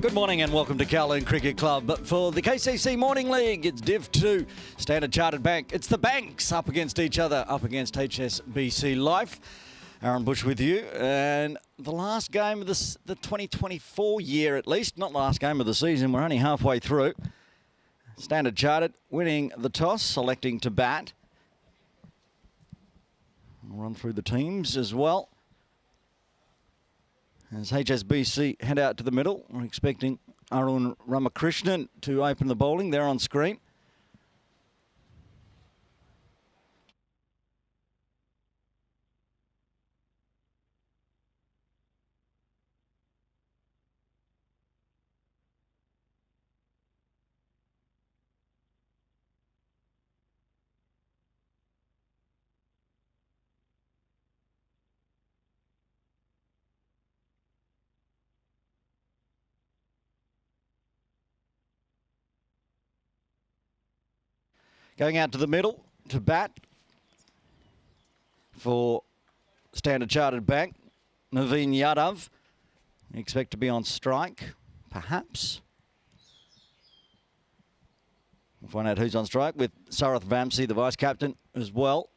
Good morning and welcome to Kowloon Cricket Club. But for the KCC Morning League, it's Div 2, Standard Chartered Bank. It's the banks up against each other, up against HSBC Life. Aaron Bush with you. And the last game of the 2024 year at least, not last game of the season, we're only halfway through. Standard Chartered winning the toss, selecting to bat. We'll run through the teams as well. As HSBC head out to the middle, we're expecting Arun Ramakrishnan to open the bowling. They're on screen. Going out to the middle to bat for Standard Chartered Bank, Naveen Yadav. We expect to be on strike, perhaps. We'll find out who's on strike with Sarath Vamsi, the vice-captain, as well.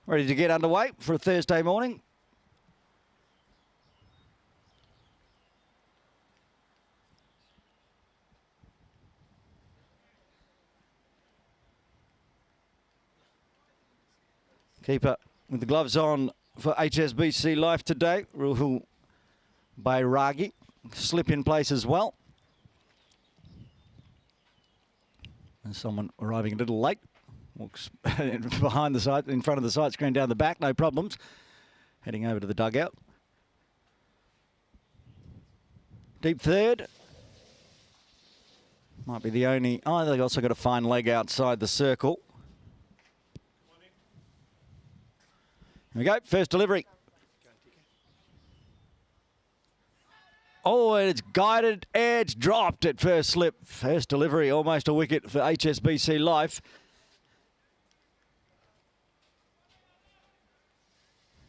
Ready to get underway for a Thursday morning. Keeper with the gloves on for HSBC Life today, Ruhul Bairagi. Slip in place as well. There's someone arriving a little late. Walks behind the side, in front of the sight screen down the back, no problems. Heading over to the dugout. Deep third. Might be the only... Oh, they've also got a fine leg outside the circle. Here we go, first delivery. Oh, it's guided, edge dropped at first slip. First delivery, almost a wicket for HSBC Life.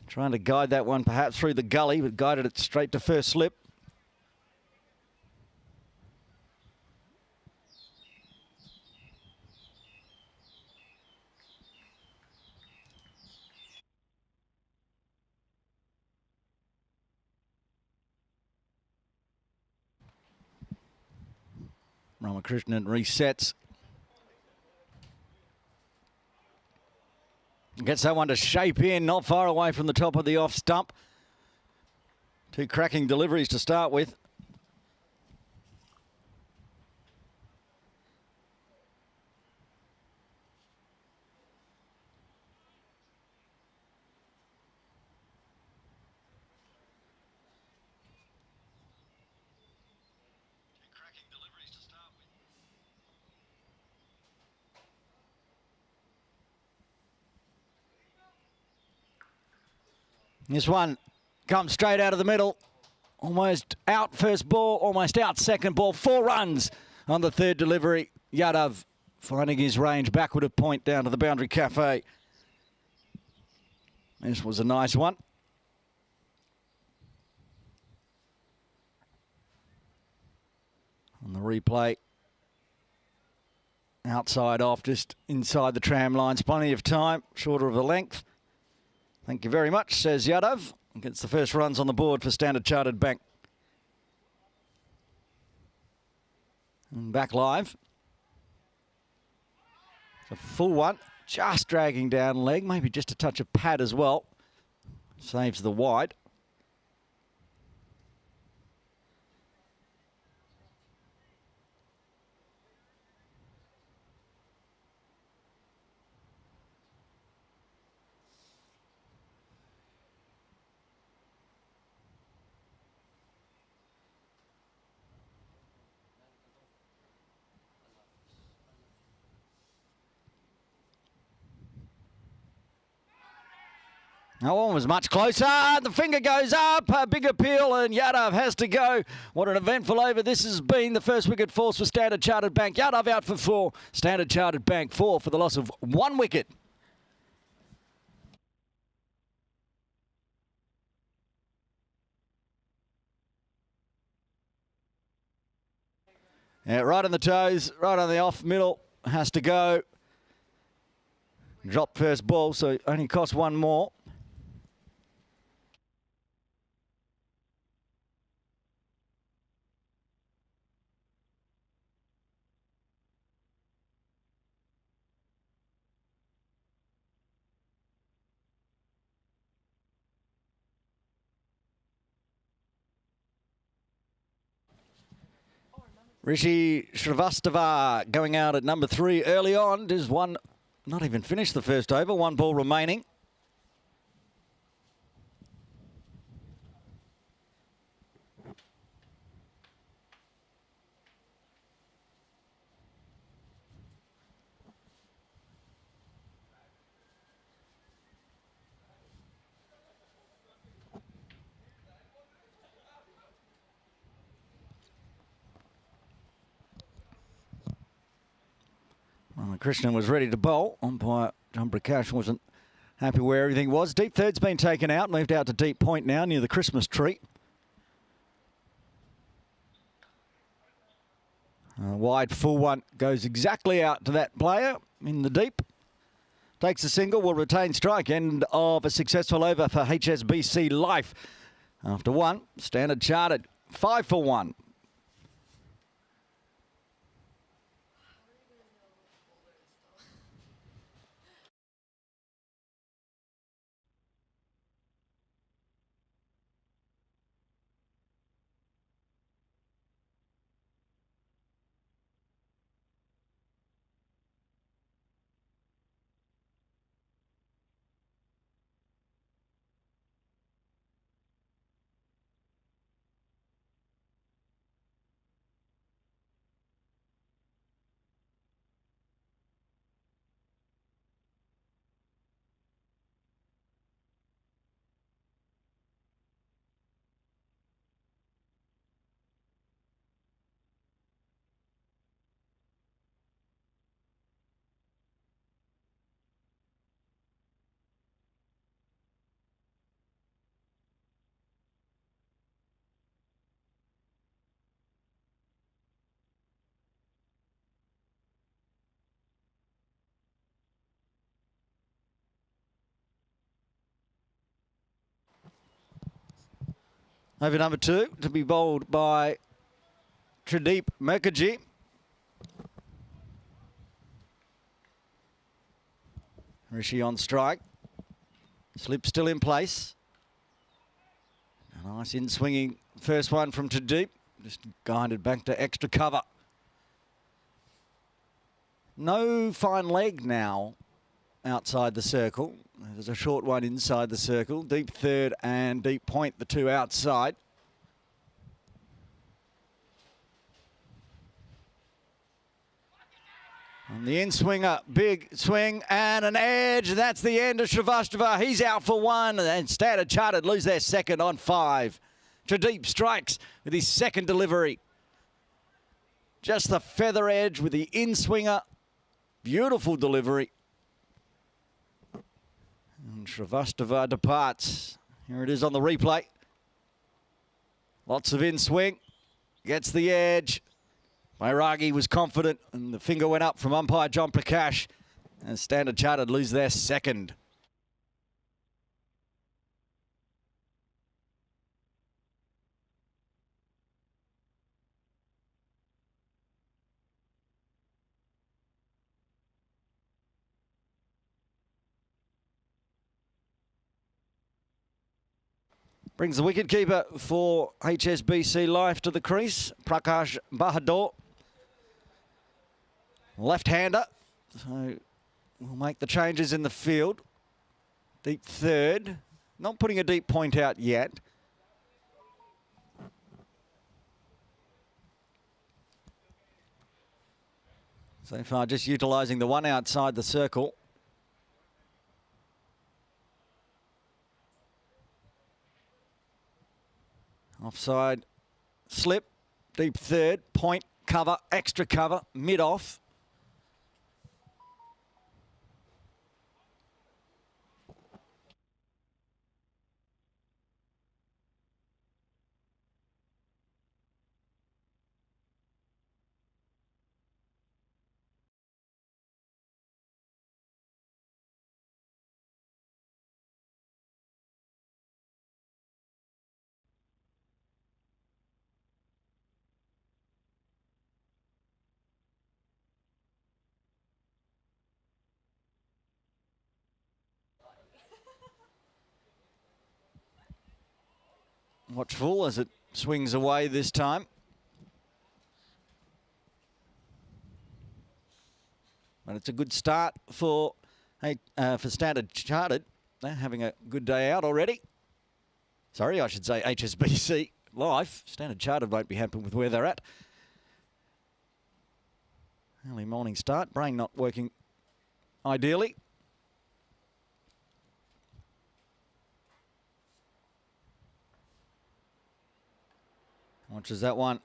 Trying to guide that one perhaps through the gully, but guided it straight to first slip. Ramakrishnan resets. Gets that one to shape in, not far away from the top of the off stump. Two cracking deliveries to start with. This one comes straight out of the middle. Almost out first ball, almost out second ball. 4 runs on the third delivery. Yadav finding his range backward of point down to the boundary cafe. This was a nice one. On the replay. Outside off, just inside the tram lines. Plenty of time, shorter of the length. Thank you very much, says Yadav. Gets the first runs on the board for Standard Chartered Bank. And back live. It's a full one, just dragging down leg, maybe just a touch of pad as well. Saves the wide. That one was much closer. The finger goes up. A big appeal, and Yadav has to go. What an eventful over this has been. The first wicket falls for Standard Chartered Bank. Yadav out for 4. Standard Chartered Bank 4 for the loss of 1 wicket. Yeah, right on the toes, right on the off middle. Has to go. Drop first ball, so it only costs 1 more. Rishi Shrivastava going out at number 3 early on. Does one not even finish the first over? 1 ball remaining. Well, Krishnan was ready to bowl. Umpire John Prakash wasn't happy where everything was. Deep third's been taken out, moved out to deep point now near the Christmas tree. Wide full one goes exactly out to that player in the deep. Takes a single, will retain strike. End of a successful over for HSBC Life. After 1, Standard Chartered 5 for 1. Over number 2 to be bowled by Trideep Mukherjee. Rishi on strike. Slip still in place. A nice in-swinging first one from Trideep. Just guided back to extra cover. No fine leg now outside the circle. There's a short one inside the circle. Deep third and deep point, the 2 outside. And the in-swinger, big swing and an edge. That's the end of Shrivastava. He's out for 1, and Standard Chartered lose their second on 5. Trideep strikes with his second delivery. Just the feather edge with the in-swinger. Beautiful delivery. And Shrivastava departs. Here it is on the replay. Lots of in-swing. Gets the edge. Bairagi was confident, and the finger went up from umpire John Prakash. And Standard Chartered lose their second. Brings the wicketkeeper for HSBC Life to the crease, Prakash Bahadur. Left-hander, so we'll make the changes in the field. Deep third, not putting a deep point out yet. So far just utilising the 1 outside the circle. Offside, slip, deep third, point, cover, extra cover, mid-off. Watchful as it swings away this time. But it's a good start for Standard Chartered. They're having a good day out already. Sorry, I should say HSBC Life. Standard Chartered won't be happy with where they're at. Early morning start. Brain not working ideally. Watches that one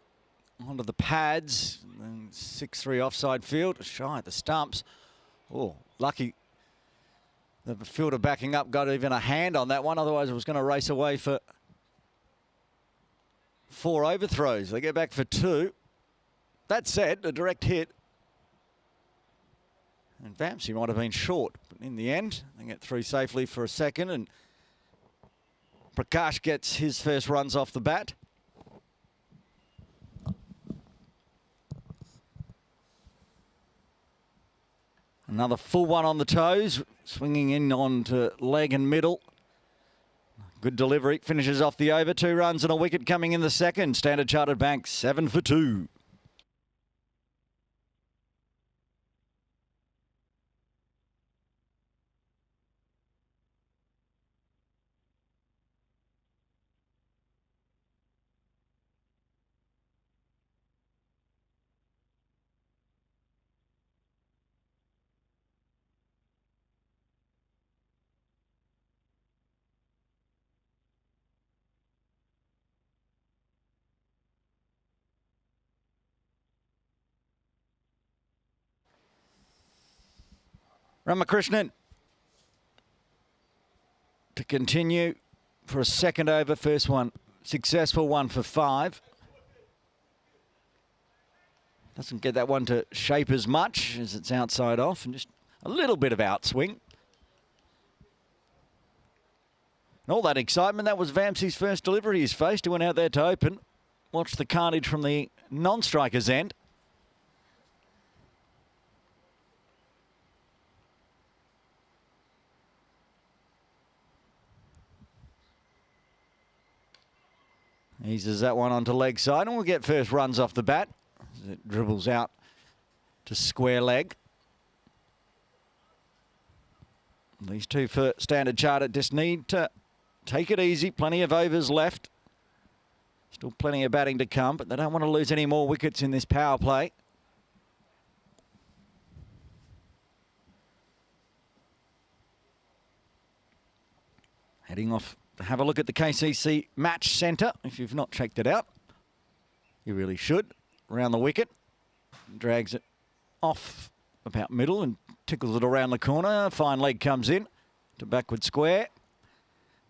onto the pads. 6-3 offside field. Shy at the stumps. Oh, lucky the fielder backing up got even a hand on that one. Otherwise, it was going to race away for 4 overthrows. They get back for 2. That said, a direct hit. And Vamsey might have been short. But in the end, they get through safely for a second. And Prakash gets his first runs off the bat. Another full one on the toes, swinging in onto leg and middle. Good delivery, finishes off the over. 2 runs and a wicket coming in the second. Standard Chartered Bank, 7 for 2. Ramakrishnan to continue for a second over. First one successful, 1 for 5. Doesn't get that one to shape as much as it's outside off, and just a little bit of outswing. And all that excitement, that was Vamsey's first delivery he's faced. He went out there to open. Watch the carnage from the non-striker's end. Eases that one onto leg side, and we'll get first runs off the bat as it dribbles out to square leg. These two for Standard Chartered just need to take it easy. Plenty of overs left. Still plenty of batting to come, but they don't want to lose any more wickets in this power play. Heading off to have a look at the KCC match centre. If you've not checked it out, you really should. Around the wicket, drags it off about middle and tickles it around the corner. Fine leg comes in to backward square.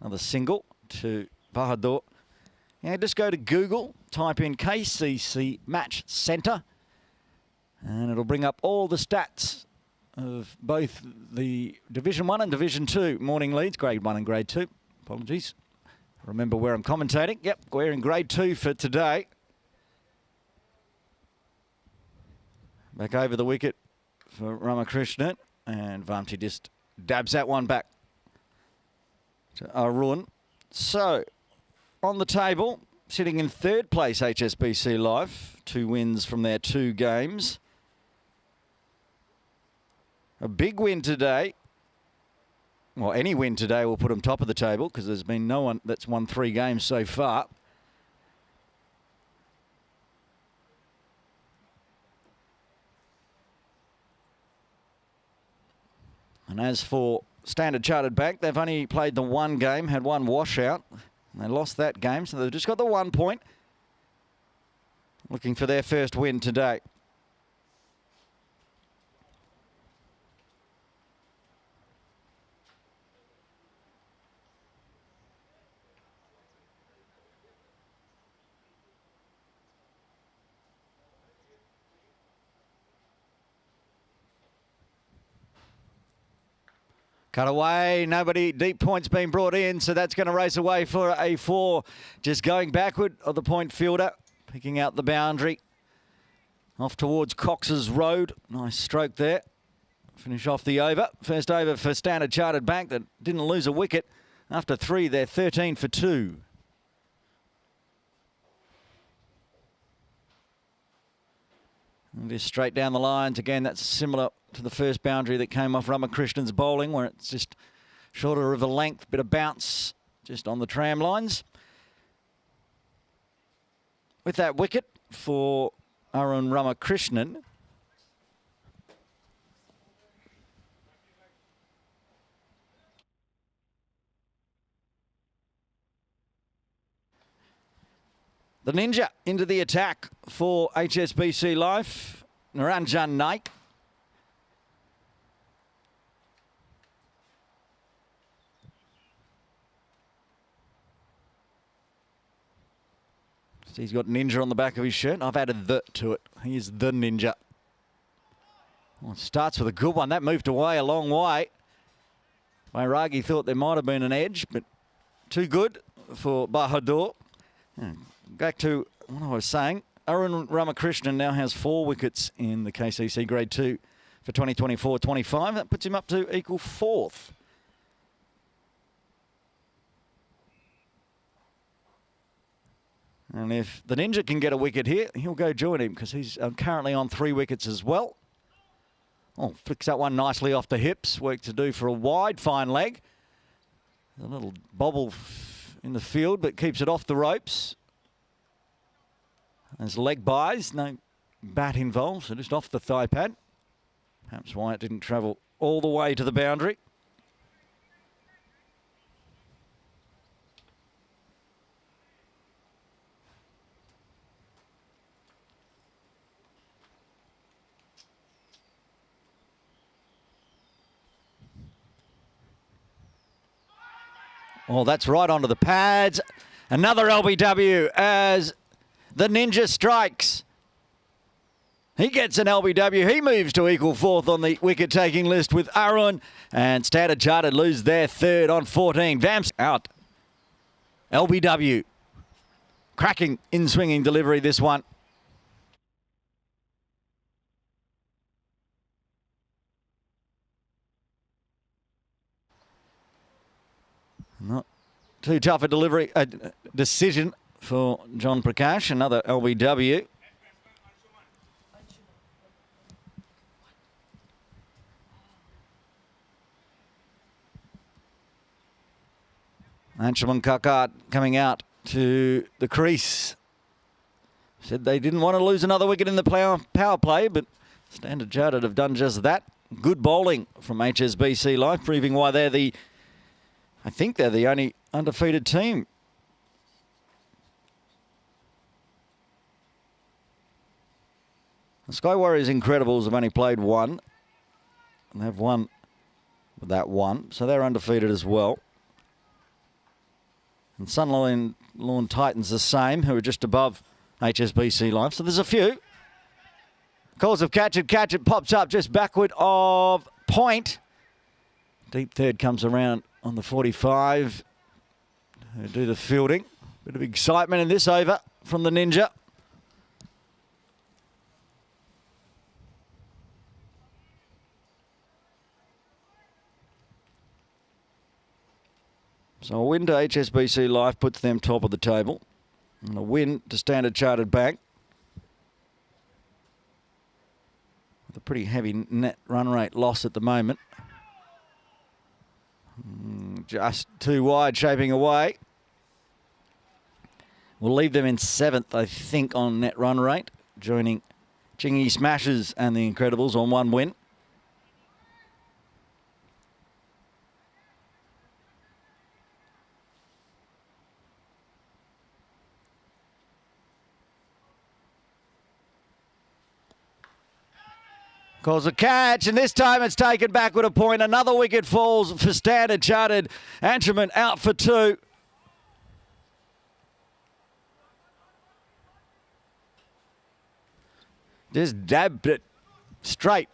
Another single to Bahadur. Yeah, just go to Google, type in KCC match centre, and it'll bring up all the stats of both the Division 1 and Division 2 morning leads, Grade 1 and Grade 2. Apologies. Remember where I'm commentating. Yep, we're in Grade 2 for today. Back over the wicket for Ramakrishnan, and Vamsey just dabs that one back to Arun. So, on the table, sitting in third place, HSBC Life. 2 wins from their 2 games. A big win today. Well, any win today will put them top of the table because there's been no one that's won 3 games so far. And as for Standard Chartered Bank, they've only played the 1 game, had 1 washout. They lost that game, so they've just got the 1 point. Looking for their first win today. Cut away, nobody, deep points being brought in, so that's going to race away for a 4. Just going backward of the point fielder, picking out the boundary. Off towards Cox's Road. Nice stroke there. Finish off the over. First over for Standard Chartered Bank that didn't lose a wicket. After 3, they're 13 for 2. And just straight down the lines. Again, that's similar to the first boundary that came off Ramakrishnan's bowling, where it's just shorter of a length, bit of bounce just on the tram lines. With that wicket for Arun Ramakrishnan, the Ninja into the attack for HSBC Life, Naranjan Naik. He's got Ninja on the back of his shirt. I've added the to it. He is the Ninja. Well, it starts with a good one. That moved away a long way. Bairagi thought there might have been an edge, but too good for Bahadur. Back to what I was saying. Arun Ramakrishnan now has 4 wickets in the KCC Grade 2 for 2024-25. That puts him up to equal 4th. And if the Ninja can get a wicket here, he'll go join him because he's currently on 3 wickets as well. Oh, flicks that one nicely off the hips. Work to do for a wide, fine leg. A little bobble in the field, but keeps it off the ropes. There's leg buys, no bat involved, so just off the thigh pad. Perhaps why it didn't travel all the way to the boundary. Oh, that's right onto the pads. Another LBW as the Ninja strikes. He gets an LBW. He moves to equal 4th on the wicket-taking list with Arun. And Standard Chartered lose their 3rd on 14. Vamps out. LBW. Cracking in-swinging delivery, this one. Not too tough a delivery, decision for John Prakash. Another LBW. Anshuman Kakar coming out to the crease. Said they didn't want to lose another wicket in the power play, but Standard Chartered have done just that. Good bowling from HSBC Life, proving why they're I think they're the only undefeated team. The Sky Warriors Incredibles have only played 1. And they've won with that 1. So they're undefeated as well. And Sunlawn Titans the same, who are just above HSBC Life. So there's a few. Calls of catch it pops up just backward of point. Deep third comes around on the 45. Do the fielding. Bit of excitement in this over from the Ninja. So a win to HSBC Life puts them top of the table. And a win to Standard Chartered Bank. With a pretty heavy net run rate loss at the moment. Just too wide, shaping away. We'll leave them in 7th, I think, on net run rate, joining Chingy Smashers and the Incredibles on 1 win. Calls a catch, and this time it's taken back with a point. Another wicket falls for Standard Chartered. Antrim out for 2. Just dabbed it straight.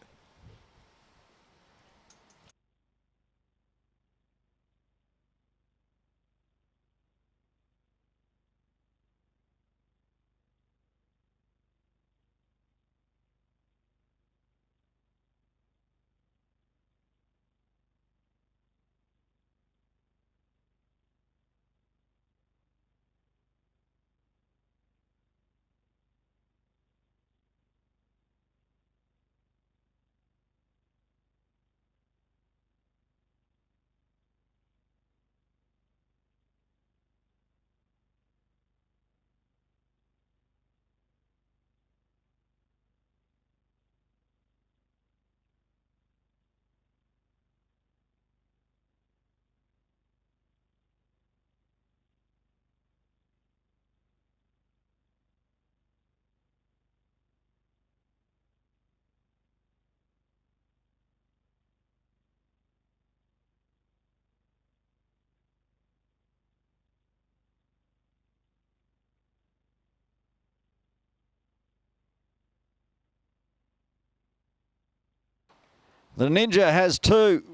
The Ninja has 2.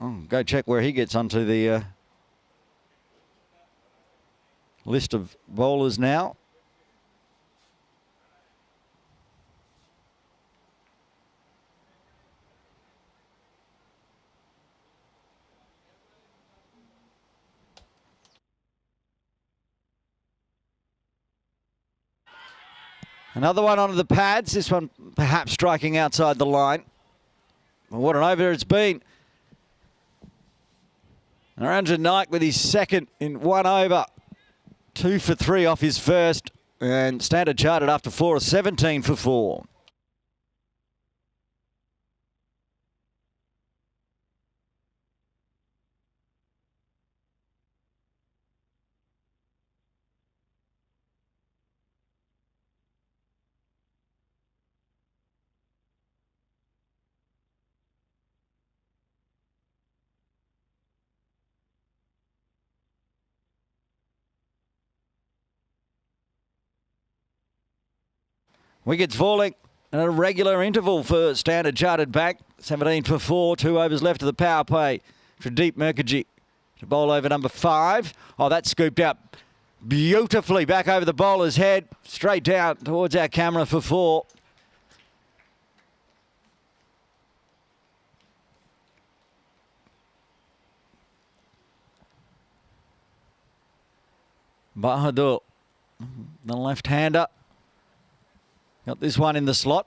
Oh, go check where he gets onto the list of bowlers now. Another one onto the pads. This one perhaps striking outside the line. Well, what an over it's been. Narendra Naik with his second in 1 over. 2 for 3 off his first. And Standard Chartered after 4 of 17 for 4. Wickets falling at a regular interval for Standard Chartered back. 17 for 4, 2 overs left of the power play for Deep Mukherjee to bowl over number 5. Oh, that's scooped out beautifully back over the bowler's head, straight down towards our camera for 4. Bahadur, the left-hander. Got this one in the slot.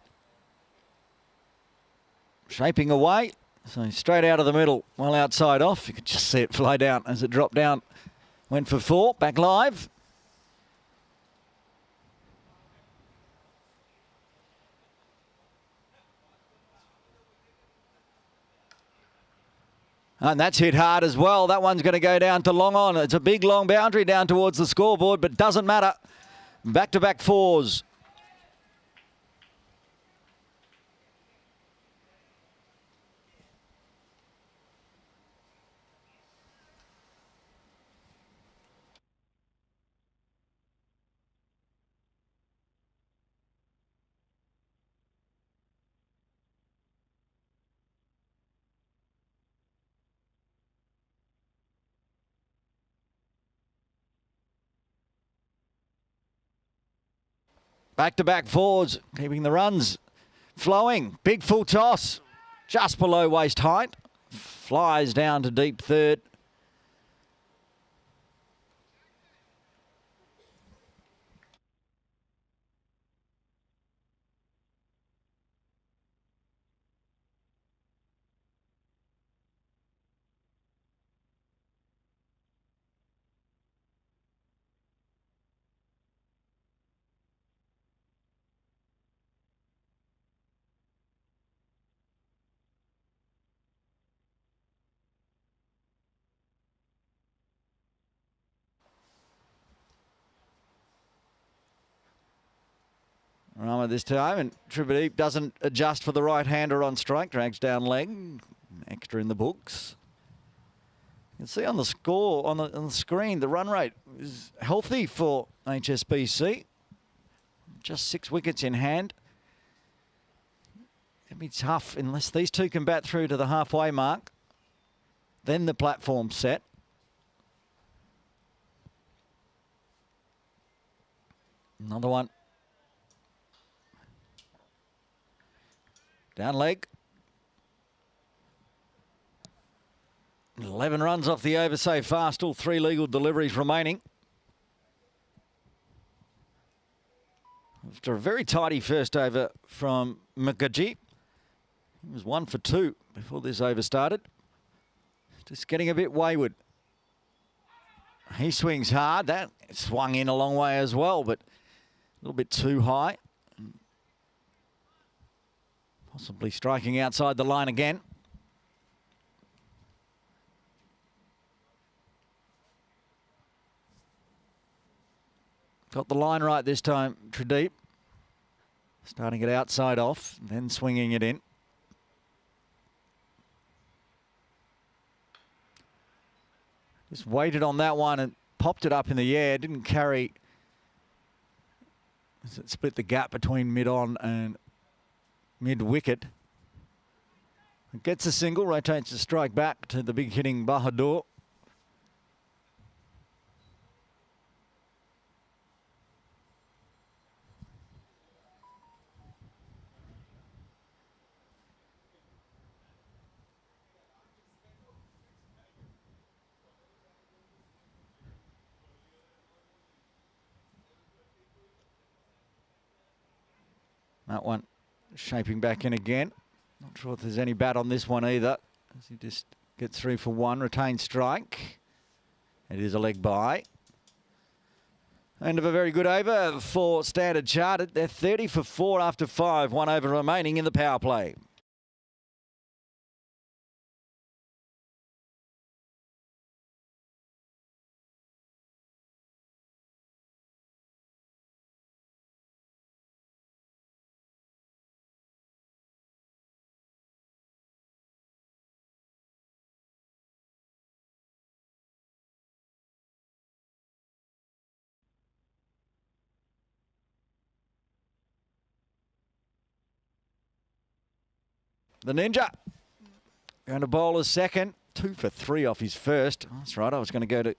Shaping away. So straight out of the middle, well outside off. You could just see it fly down as it dropped down. Went for 4, back live. And that's hit hard as well. That one's going to go down to long on. It's a big long boundary down towards the scoreboard, but doesn't matter. Back-to-back 4s. Back-to-back 4s, keeping the runs flowing. Big full toss, just below waist height. Flies down to deep third. Rama this time, and Tripadeep doesn't adjust for the right-hander on strike, drags down leg, extra in the books. You can see on the score, on the screen, the run rate is healthy for HSBC. Just 6 wickets in hand. It'll be tough unless these two can bat through to the halfway mark. Then the platform's set. Another one. Down leg. 11 runs off the over so far. Still 3 legal deliveries remaining. After a very tidy first over from Mukherjee. He was 1 for 2 before this over started. Just getting a bit wayward. He swings hard. That swung in a long way as well, but a little bit too high. Possibly striking outside the line again. Got the line right this time, Trideep. Starting it outside off, then swinging it in. Just waited on that one and popped it up in the air. Didn't carry. It split the gap between mid-on and mid-wicket. It gets a single, rotates the strike back to the big hitting Bahadur. That one shaping back in again. Not sure if there's any bat on this one either, as he just gets through for 1, retained strike. It is a leg by. End of a very good over for Standard Chartered. They're 30 for 4 after 5, 1 over remaining in the power play. The Ninja going to bowl his second. 2 for 3 off his first. That's right, I was going to go to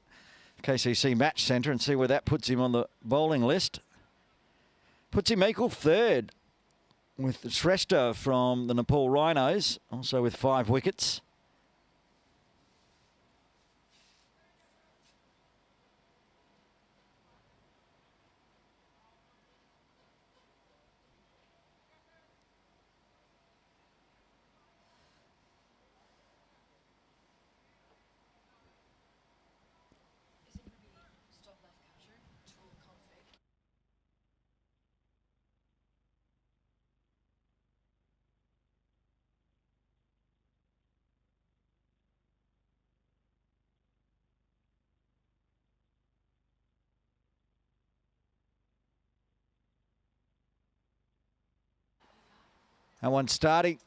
KCC Match Centre and see where that puts him on the bowling list. Puts him equal third with Shrestha from the Nepal Rhinos, also with 5 wickets. That one starting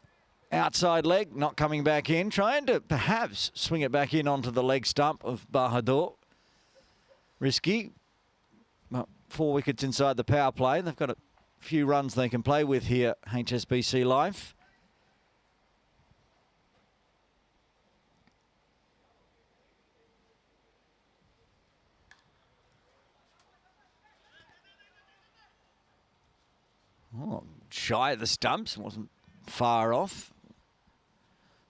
outside leg, not coming back in, trying to perhaps swing it back in onto the leg stump of Bahadur. Risky. Well, 4 wickets inside the power play. They've got a few runs they can play with here, HSBC Life. Oh, shy of the stumps, wasn't far off.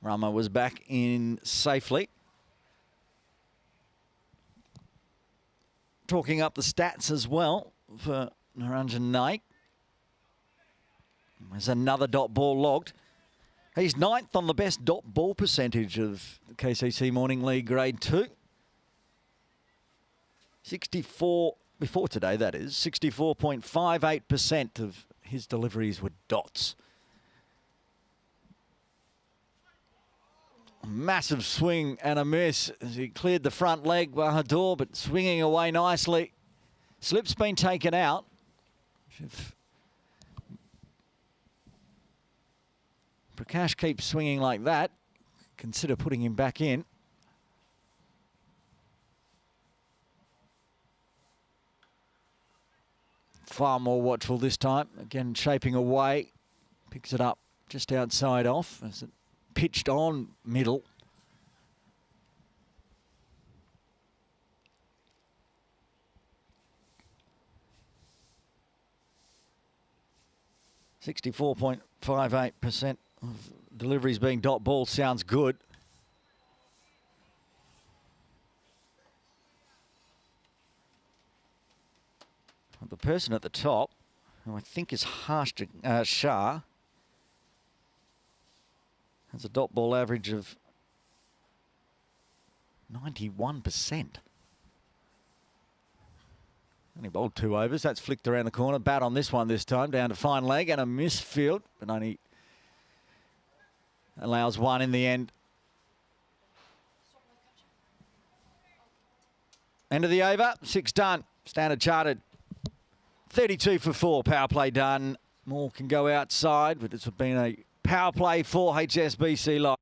Rama was back in safely. Talking up the stats as well for Naranjan Naik. There's another dot ball logged. He's 9th on the best dot ball percentage of the KCC Morning League Grade 2. 64, before today that is, 64.58% of his deliveries were dots. A massive swing and a miss as he cleared the front leg, Bahadur, but swinging away nicely. Slip's been taken out. Prakash keeps swinging like that, consider putting him back in. Far more watchful this time. Again, shaping away. Picks it up just outside off as it pitched on middle. .58% of deliveries being dot ball sounds good. The person at the top, who I think is Shah, has a dot ball average of 91%. Only bowled 2 overs. That's flicked around the corner. Bat on this one this time. Down to fine leg and a misfield, but only allows 1 in the end. End of the over. 6 done. Standard Chartered. 32 for 4. Power play done. More can go outside, but it's been a power play for HSBC Life.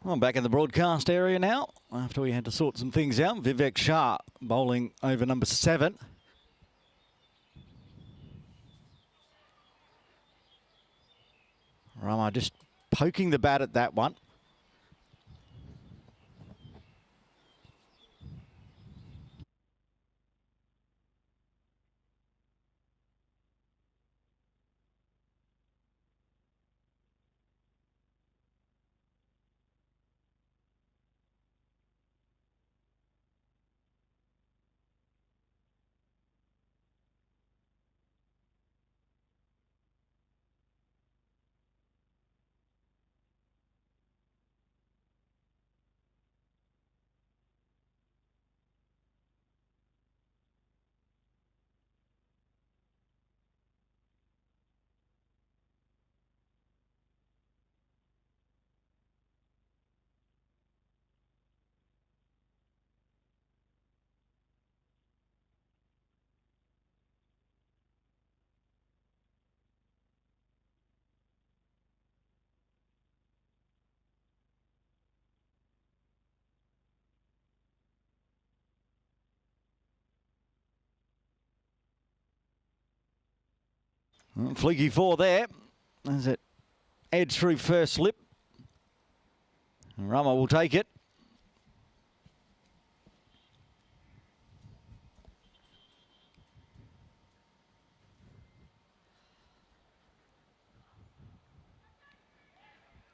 Well, back in the broadcast area now, after we had to sort some things out. Vivek Shah bowling over number 7. Rama just poking the bat at that one. Fleeky 4 there. As it edged through first slip. Rama will take it.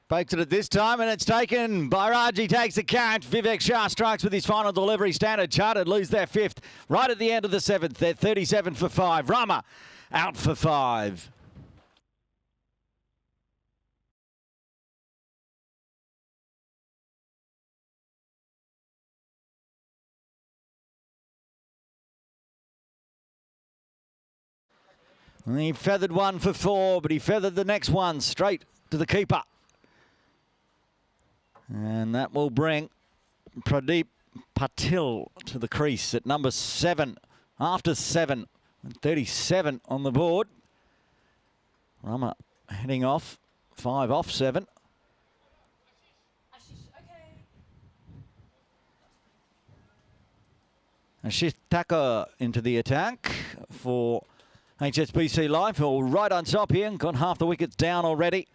Pokes it at this time, and it's taken. Bairaji takes the catch. Vivek Shah strikes with his final delivery. Standard Chartered lose their 5th right at the end of the 7th. They're 37 for 5. Rama out for 5. And he feathered one for 4, but he feathered the next one straight to the keeper. And that will bring Pradeep Patel to the crease at number 7. After 7, 37 on the board. Rama heading off, 5 off 7. Ashish Thakur into the attack for HSBC Life, all right on top here. Got half the wickets down already.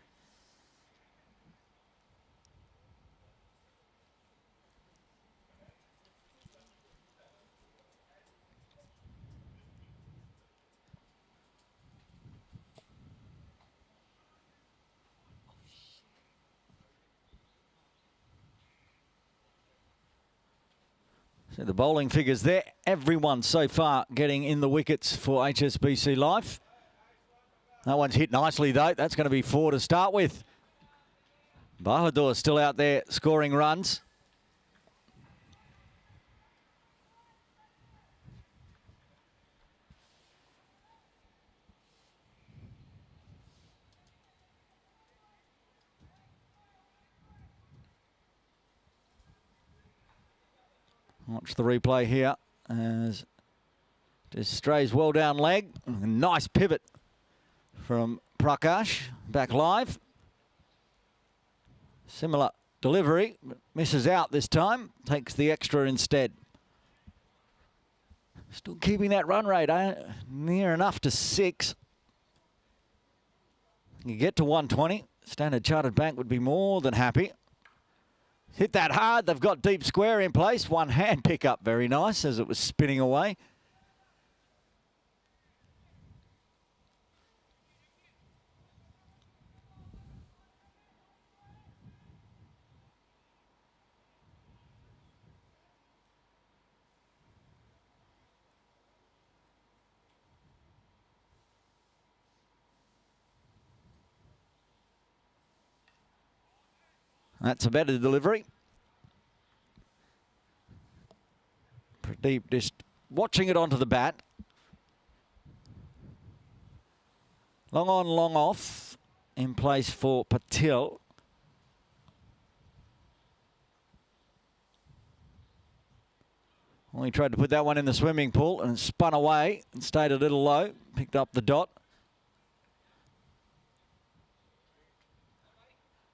So the bowling figures there. Everyone so far getting in the wickets for HSBC Life. That one's hit nicely though. That's going to be 4 to start with. Bahadur still out there scoring runs. Watch the replay here as just strays well down leg. Nice pivot from Prakash. Back live. Similar delivery, but misses out this time. Takes the extra instead. Still keeping that run rate near enough to 6. You get to 120. Standard Chartered Bank would be more than happy. Hit that hard. They've got deep square in place. One hand pick up. Very nice as it was spinning away. That's a better delivery. Pradeep just watching it onto the bat. Long on, long off in place for Patel. Well, he tried to put that one in the swimming pool and spun away and stayed a little low. Picked up the dot.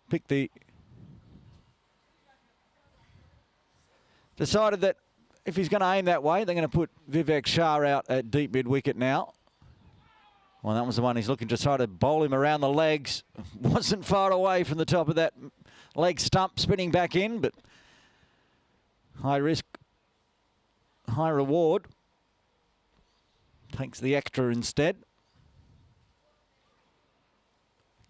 Picked the decided that if he's going to aim that way, they're going to put Vivek Shah out at deep mid-wicket now. Well, that was the one he's looking to try to bowl him around the legs. Wasn't far away from the top of that leg stump, spinning back in, but high risk, high reward. Takes the extra instead.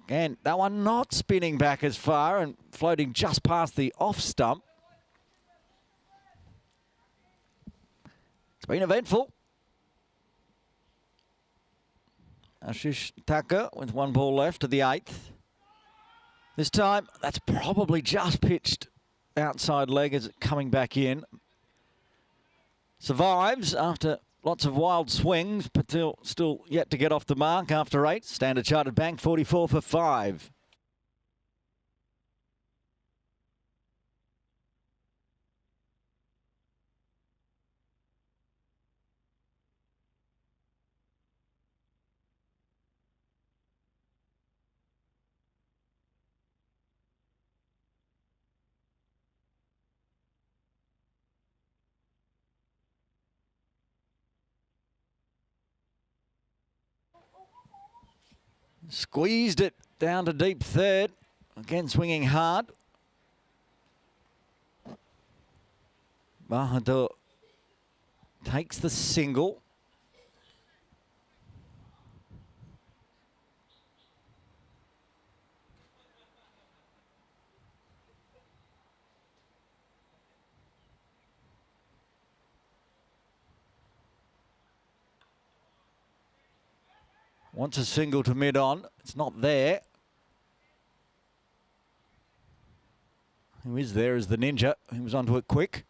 And that one not spinning back as far and floating just past the off stump. It's been eventful. Ashish Thakur with 1 ball left to the 8th. This time, that's probably just pitched outside leg as it coming back in. Survives after lots of wild swings. Patel still yet to get off the mark after 8. Standard Chartered Bank 44 for 5. Squeezed it down to deep third. Again, swinging hard. Bahadur takes the single. Wants a single to mid-on. It's not there. Who is there is the Ninja. He was onto it quick.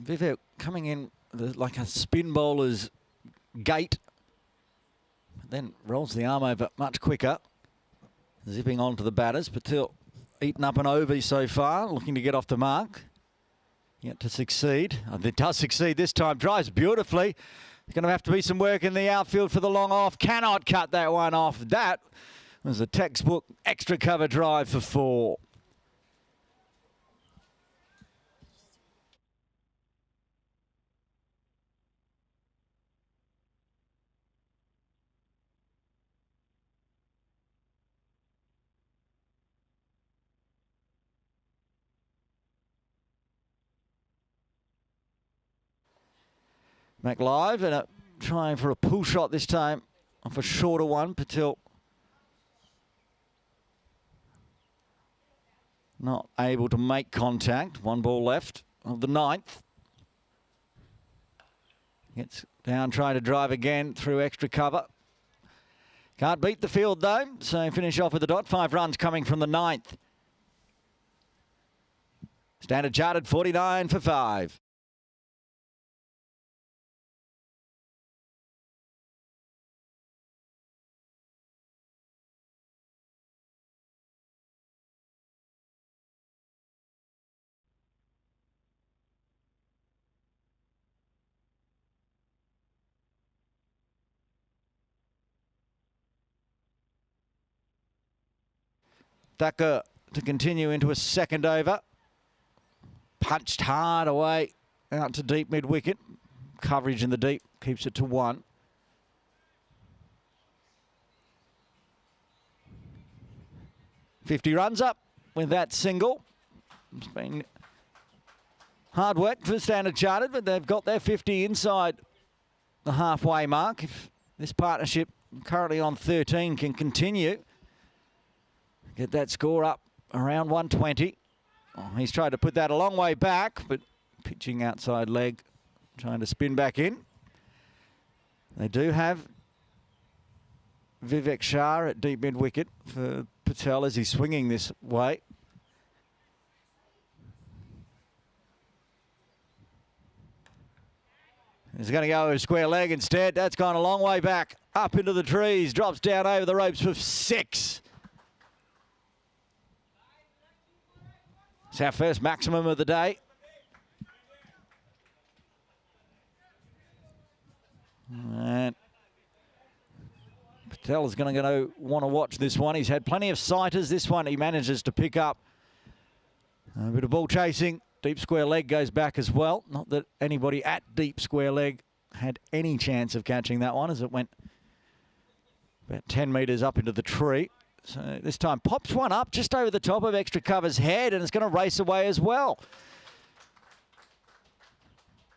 Vivek coming in like a spin bowler's gait. Then rolls the arm over much quicker. Zipping on to the batters. Patel eaten up an over so far, looking to get off the mark. Yet to succeed. It does succeed this time. Drives beautifully. There's going to have to be some work in the outfield for the long off. Cannot cut that one off. That was a textbook extra cover drive for 4. Back live and trying for a pull shot this time off a shorter one. Patel not able to make contact. 1 ball left of the 9th. Gets down, trying to drive again through extra cover. Can't beat the field though, so finish off with the dot. 5 runs coming from the 9th. Standard Chartered 49 for 5. Thakur to continue into a second over. Punched hard away out to deep mid-wicket. Coverage in the deep keeps it to 1. .50 runs up with that single. It's been hard work for Standard Chartered, but they've got their 50 inside the halfway mark. If this partnership, currently on 13, can continue, get that score up around 120. Oh, he's tried to put that a long way back, but pitching outside leg, trying to spin back in. They do have Vivek Shah at deep mid-wicket for Patel as he's swinging this way. He's going to go over square leg instead. That's gone a long way back, up into the trees, drops down over the ropes for 6. It's our first maximum of the day. And Patel is going to want to watch this one. He's had plenty of sighters. This one he manages to pick up. A bit of ball chasing. Deep square leg goes back as well. Not that anybody at deep square leg had any chance of catching that one as it went about 10 metres up into the tree. So this time pops one up just over the top of extra cover's head, and it's going to race away as well.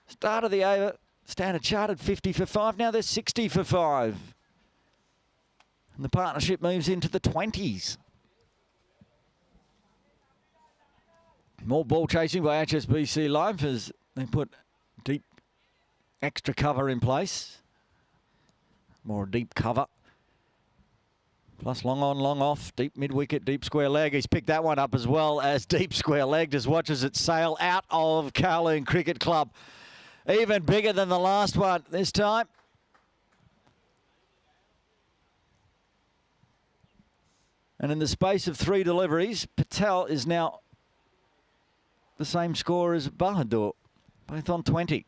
Start of the over, Standard Chartered 50 for 5. Now they're 60 for 5. And the partnership moves into the 20s. More ball chasing by HSBC Life as they put deep extra cover in place. More deep cover. Plus long on, long off, deep mid-wicket, deep square leg. He's picked that one up as well as deep square leg. Just watches it sail out of Kowloon Cricket Club. Even bigger than the last one this time. And in the space of 3 deliveries, Patel is now the same score as Bahadur, both on 20.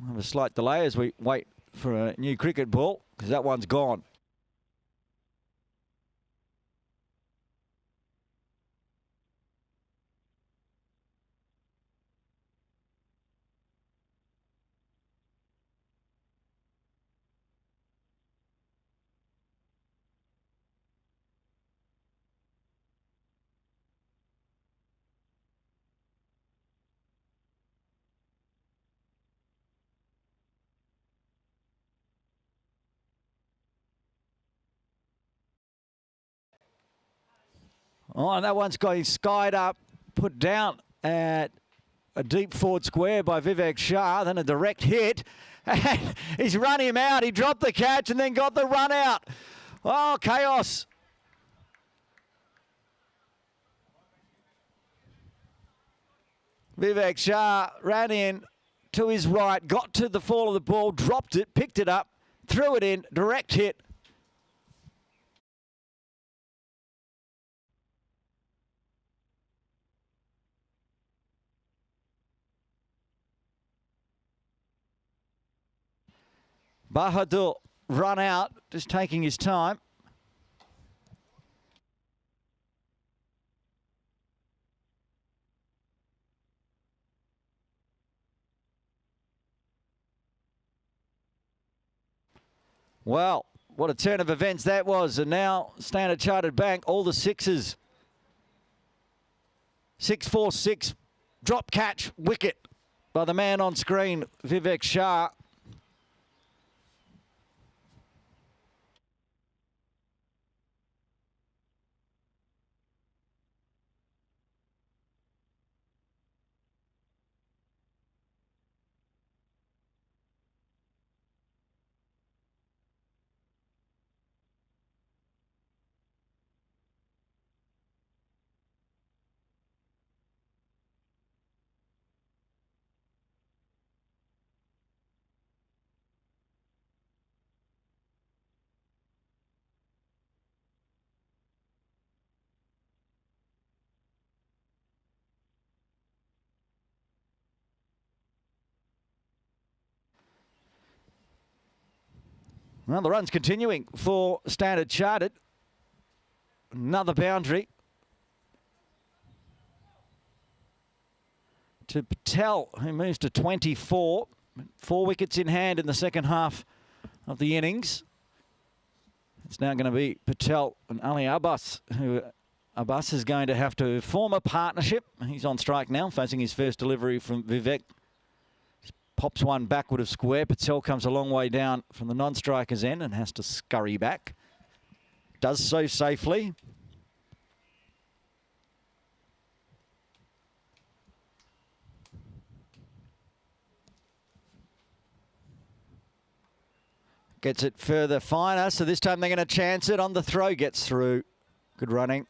We'll have a slight delay as we wait for a new cricket ball, because that one's gone. Oh, and that one's got skied up, put down at a deep forward square by Vivek Shah, then a direct hit. And he's run him out. He dropped the catch and then got the run out. Oh, chaos. Vivek Shah ran in to his right, got to the fall of the ball, dropped it, picked it up, threw it in, direct hit. Bahadur run out, just taking his time. Well, what a turn of events that was. And now Standard Chartered Bank, all the sixes. 6-4-6, drop catch, wicket by the man on screen, Vivek Shah. Well, the run's continuing for Standard Chartered. Another boundary to Patel, who moves to 24. 4 wickets in hand in the second half of the innings. It's now going to be Patel and Ali Abbas, who Abbas is going to have to form a partnership. He's on strike now, facing his first delivery from Vivek. Pops one backward of square. Patel comes a long way down from the non-striker's end and has to scurry back. Does so safely. Gets it further finer, so this time they're going to chance it on the throw. Gets through. Good running.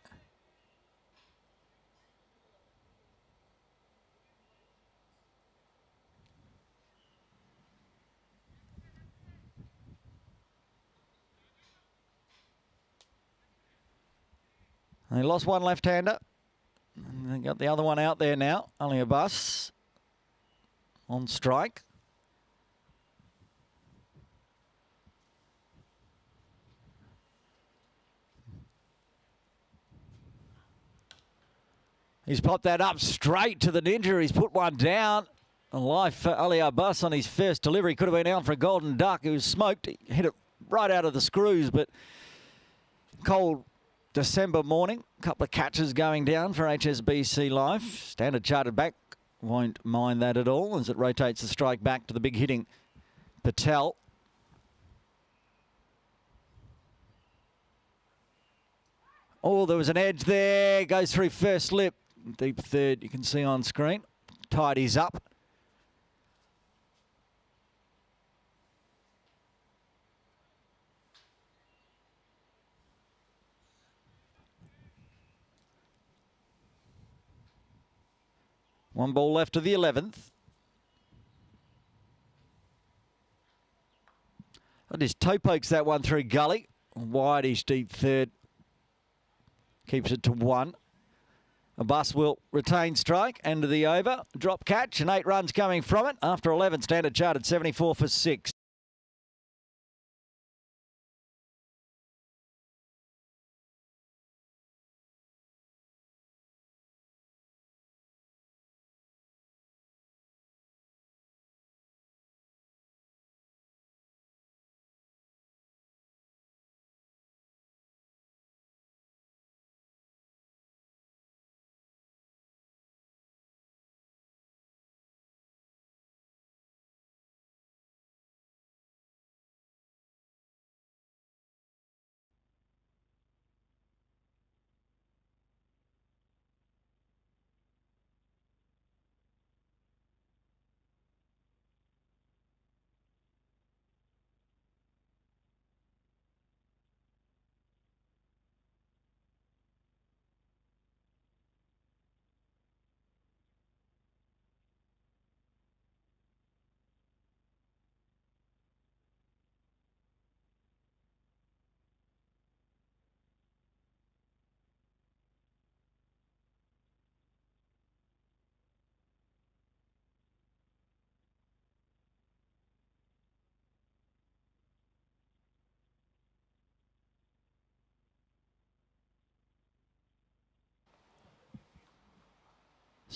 They lost one left-hander. They got the other one out there now. Only a bus on strike. He's popped that up straight to the ninja. He's put one down. A life for Ali Abbas on his first delivery. Could have been out for a golden duck. He was smoked. He hit it right out of the screws, but cold December morning. A couple of catches going down for HSBC Life. Standard Chartered back won't mind that at all as it rotates the strike back to the big hitting Patel. Oh, there was an edge there. Goes through first slip. Deep third, you can see on screen. Tidies up. One ball left to the 11th. And his toe pokes that one through gully. Wide-ish deep third. Keeps it to 1. Abbas will retain strike. End of the over. Drop catch and 8 runs coming from it. After 11, Standard Chartered 74 for 6.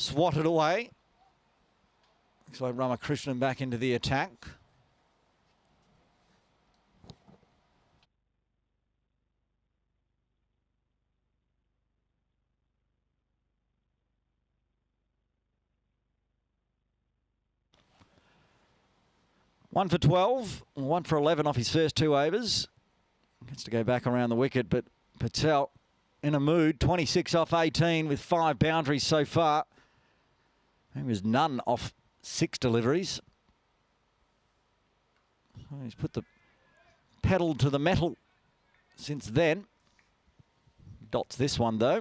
Swatted away. Looks like Ramakrishnan back into the attack. One for 12, 1 for 11 off his first 2 overs. Gets to go back around the wicket, but Patel in a mood. 26 off 18 with 5 boundaries so far. He was none off 6 deliveries. He's put the pedal to the metal since then. Dots this one though.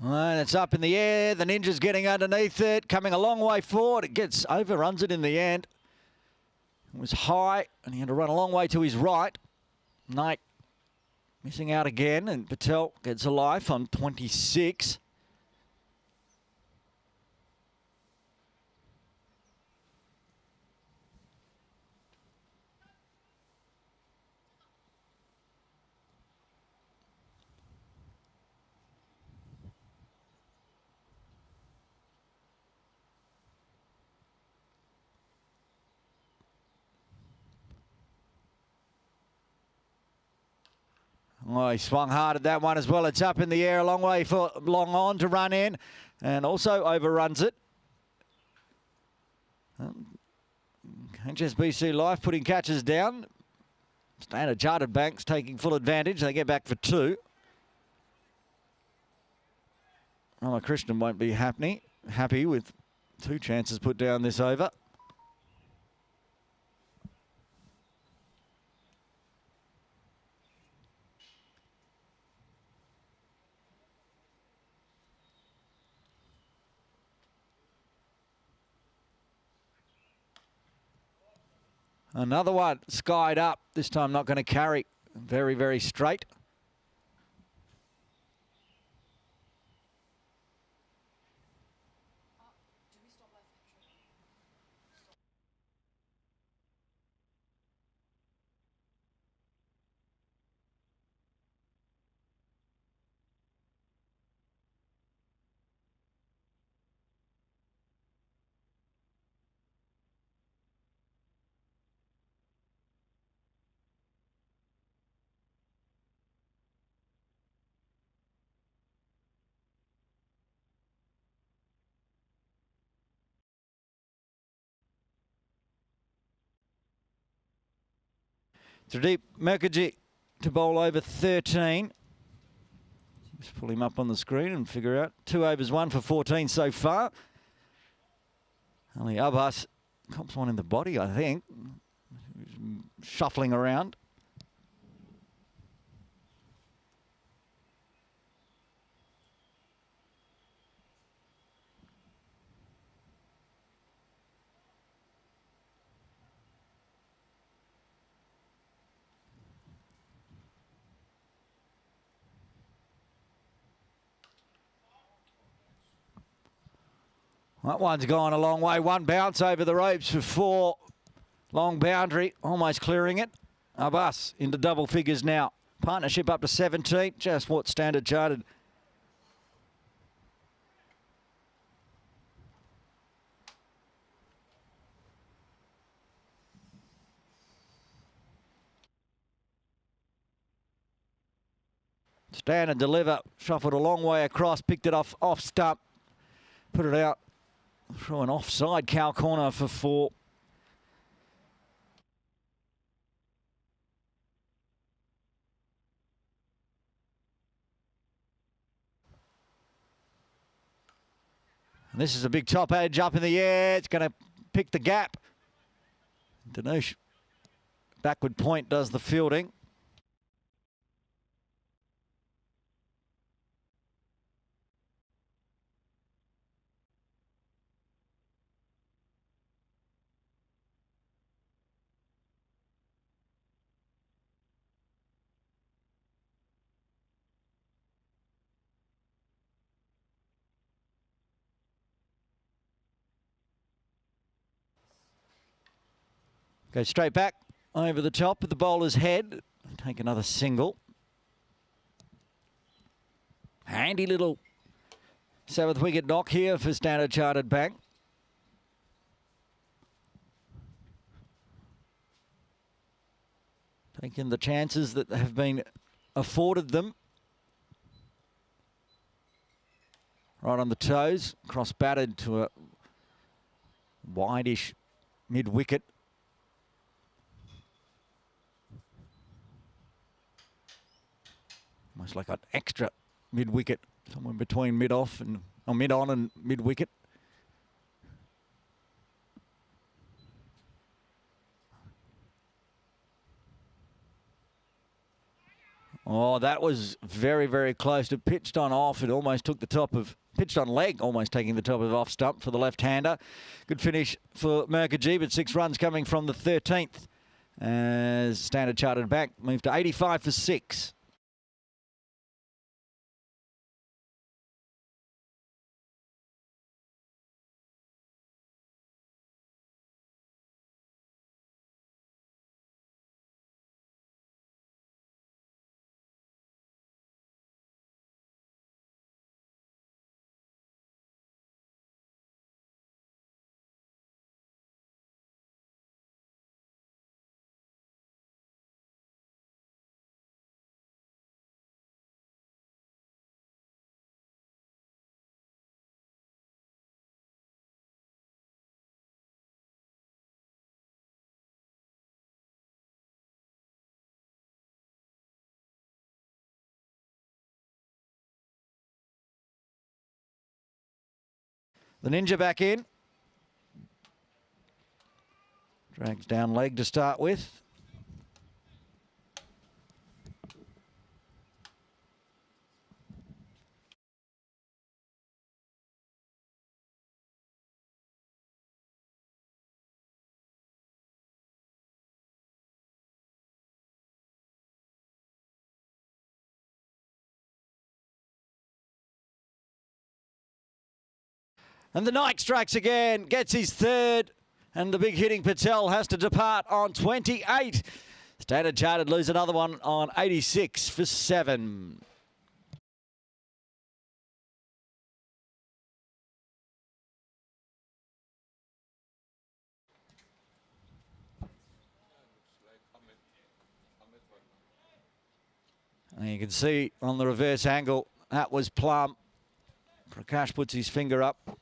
And it's up in the air. The ninja's getting underneath it, coming a long way forward. It gets overruns it in the end. It was high, and he had to run a long way to his right. Knight missing out again, and Patel gets a life on 26. Oh, he swung hard at that one as well. It's up in the air a long way for long on to run in, and also overruns it. HSBC Life putting catches down. Standard Chartered Bank's taking full advantage. They get back for 2. Ramakrishnan won't be happy with 2 chances put down this over. Another one skied up. This time not going to carry. Very, very straight. Tradeep Mukherjee to bowl over 13. Just pull him up on the screen and figure out 2 overs, 1 for 14 so far. Ali Abbas cops one in the body, I think. Shuffling around. That one's gone a long way. One bounce over the ropes for 4. Long boundary, almost clearing it. Abbas into double figures now. Partnership up to 17, just what Standard Chartered. Stand and deliver, shuffled a long way across, picked it off stump, put it out through an offside cow corner for 4. And this is a big top edge up in the air. It's going to pick the gap. Danush backward point does the fielding. Go straight back over the top of the bowler's head. Take another single. Handy little 7th wicket knock here for Standard Chartered Bank. Taking the chances that have been afforded them. Right on the toes, cross batted to a wide-ish mid-wicket. Almost like an extra mid-wicket, somewhere between mid-off and mid-on and mid-wicket. Oh, that was very, very close to pitched on off. It almost took the top of, pitched on leg, almost taking the top of off stump for the left-hander. Good finish for Mukherjee, but 6 runs coming from the 13th. As Standard Chartered Bank moved to 85 for 6. The Ninja back in. Drags down leg to start with. And the Nike strikes again, gets his 3rd, and the big hitting Patel has to depart on 28. Standard Chartered lose another one on 86 for 7. And you can see on the reverse angle, that was plumb. Prakash puts his finger up.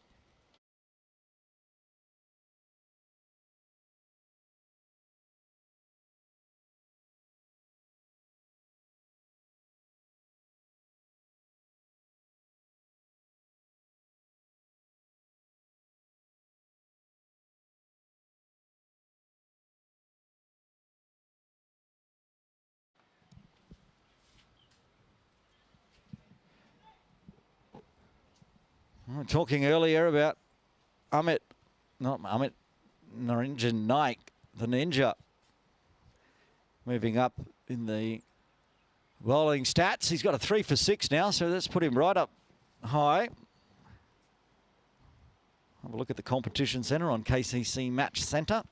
were talking earlier about Narendra Naik, the Ninja, moving up in the bowling stats. He's got a 3 for 6 now, so let's put him right up high. Have a look at the competition centre on KCC Match Centre.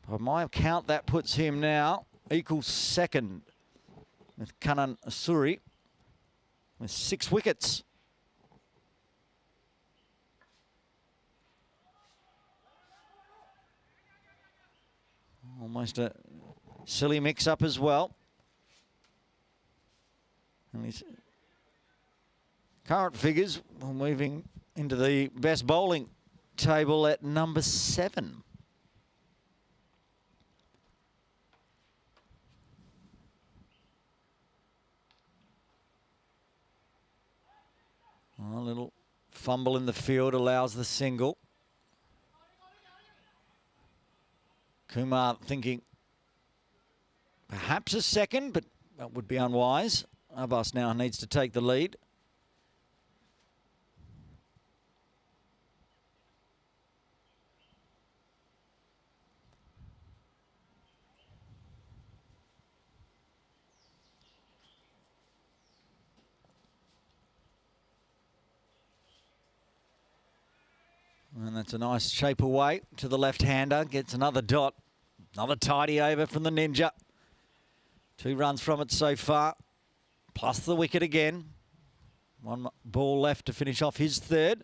By my count, that puts him now equal second with Kanan Asuri with 6 wickets. Almost a silly mix-up as well. And his current figures are moving into the best bowling table at number 7. A little fumble in the field allows the single. Kumar thinking perhaps a second, but that would be unwise. Abbas now needs to take the lead. And that's a nice shape away to the left-hander. Gets another dot. Another tidy over from the Ninja. 2 runs from it so far. Plus the wicket again. 1 ball left to finish off his 3rd.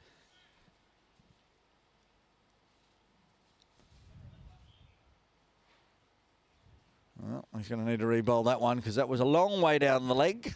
Well, he's going to need to re-bowl that one because that was a long way down the leg.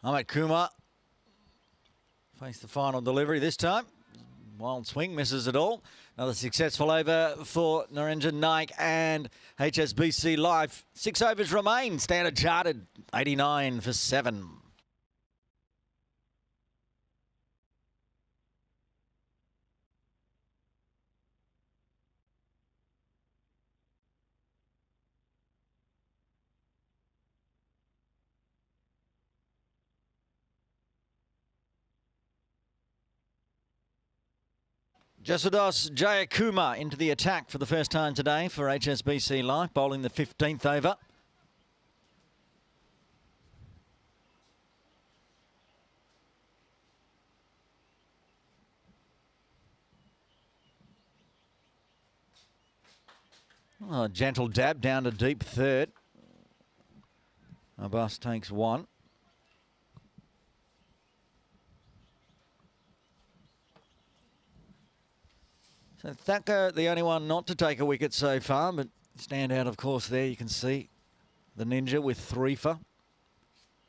Amit Kumar face the final delivery this time. Wild swing, misses it all. Another successful over for Narendra Naik and HSBC Life. 6 overs remain. Standard charted 89 for 7. Jasudas Jayakumar into the attack for the first time today for HSBC Life, bowling the 15th over. Oh, a gentle dab down to deep 3rd. Abbas takes 1. So Thacker, the only one not to take a wicket so far, but stand out, of course, there. You can see the Ninja with 3 for.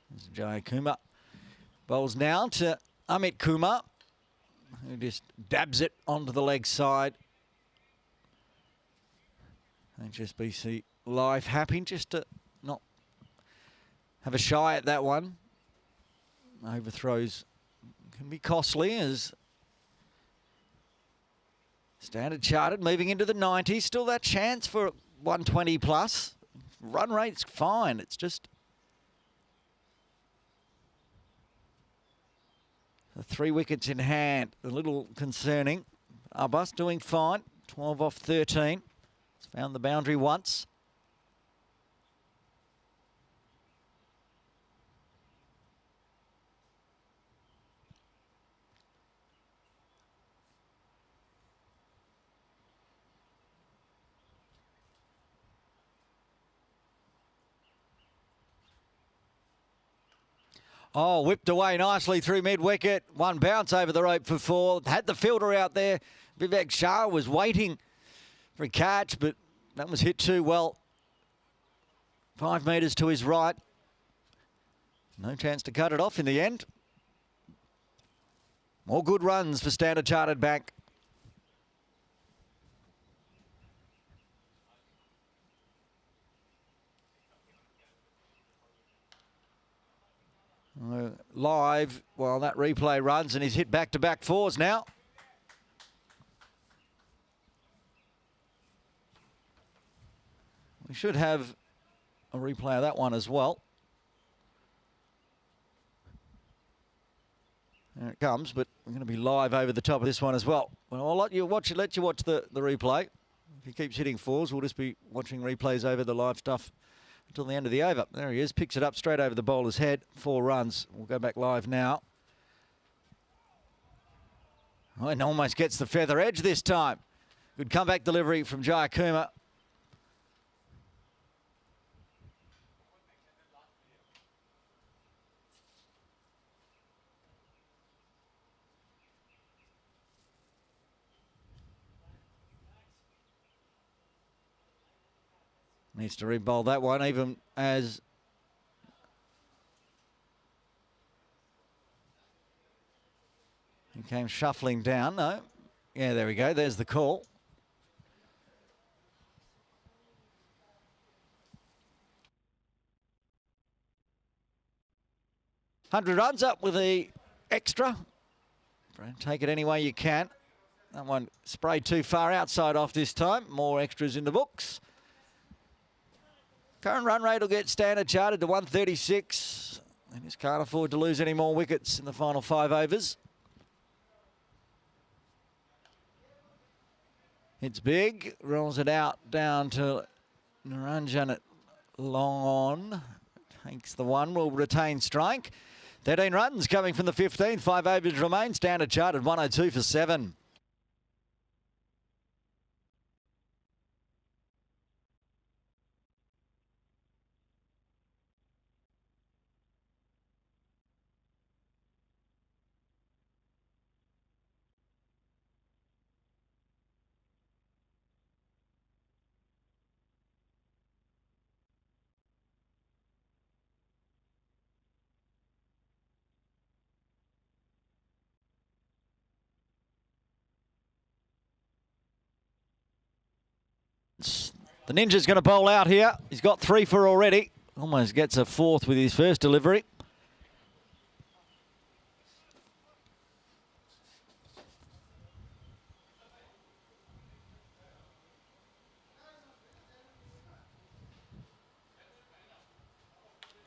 There's Jai Kumar. Bowls now to Amit Kumar, who just dabs it onto the leg side. HSBC Life happy just to not have a shy at that one. Overthrows can be costly as Standard charted, moving into the 90s. Still that chance for 120 plus. Run rate's fine. It's just the 3 wickets in hand. A little concerning. Abbas doing fine. 12 off 13. He's found the boundary once. Oh, whipped away nicely through mid-wicket. 1 bounce over the rope for 4. Had the fielder out there. Vivek Shah was waiting for a catch, but that was hit too well. 5 metres to his right. No chance to cut it off in the end. More good runs for Standard Chartered Bank. Live while that replay runs, and he's hit back-to-back fours now. We should have a replay of that one as well. There it comes, but we're going to be live over the top of this one as well. Well, I'll let you watch the replay. If he keeps hitting fours, we'll just be watching replays over the live stuff until the end of the over. There he is, picks it up straight over the bowler's head. 4 runs. We'll go back live now. Oh, and almost gets the feather edge this time. Good comeback delivery from Jayakumar. Needs to re-bowl that one, even as he came shuffling down. No. Yeah, there we go. There's the call. $100 runs up with the extra. Take it any way you can. That one sprayed too far outside off this time. More extras in the books. Current run rate will get Standard Chartered to 136. They just can't afford to lose any more wickets in the final 5 overs. It's big, rolls it out down to Naranjan at long on. Takes the one, will retain strike. 13 runs coming from the 15th. 5 overs remain. Standard Chartered 102 for 7. The Ninja's going to bowl out here. He's got 3 for already. Almost gets a 4th with his first delivery.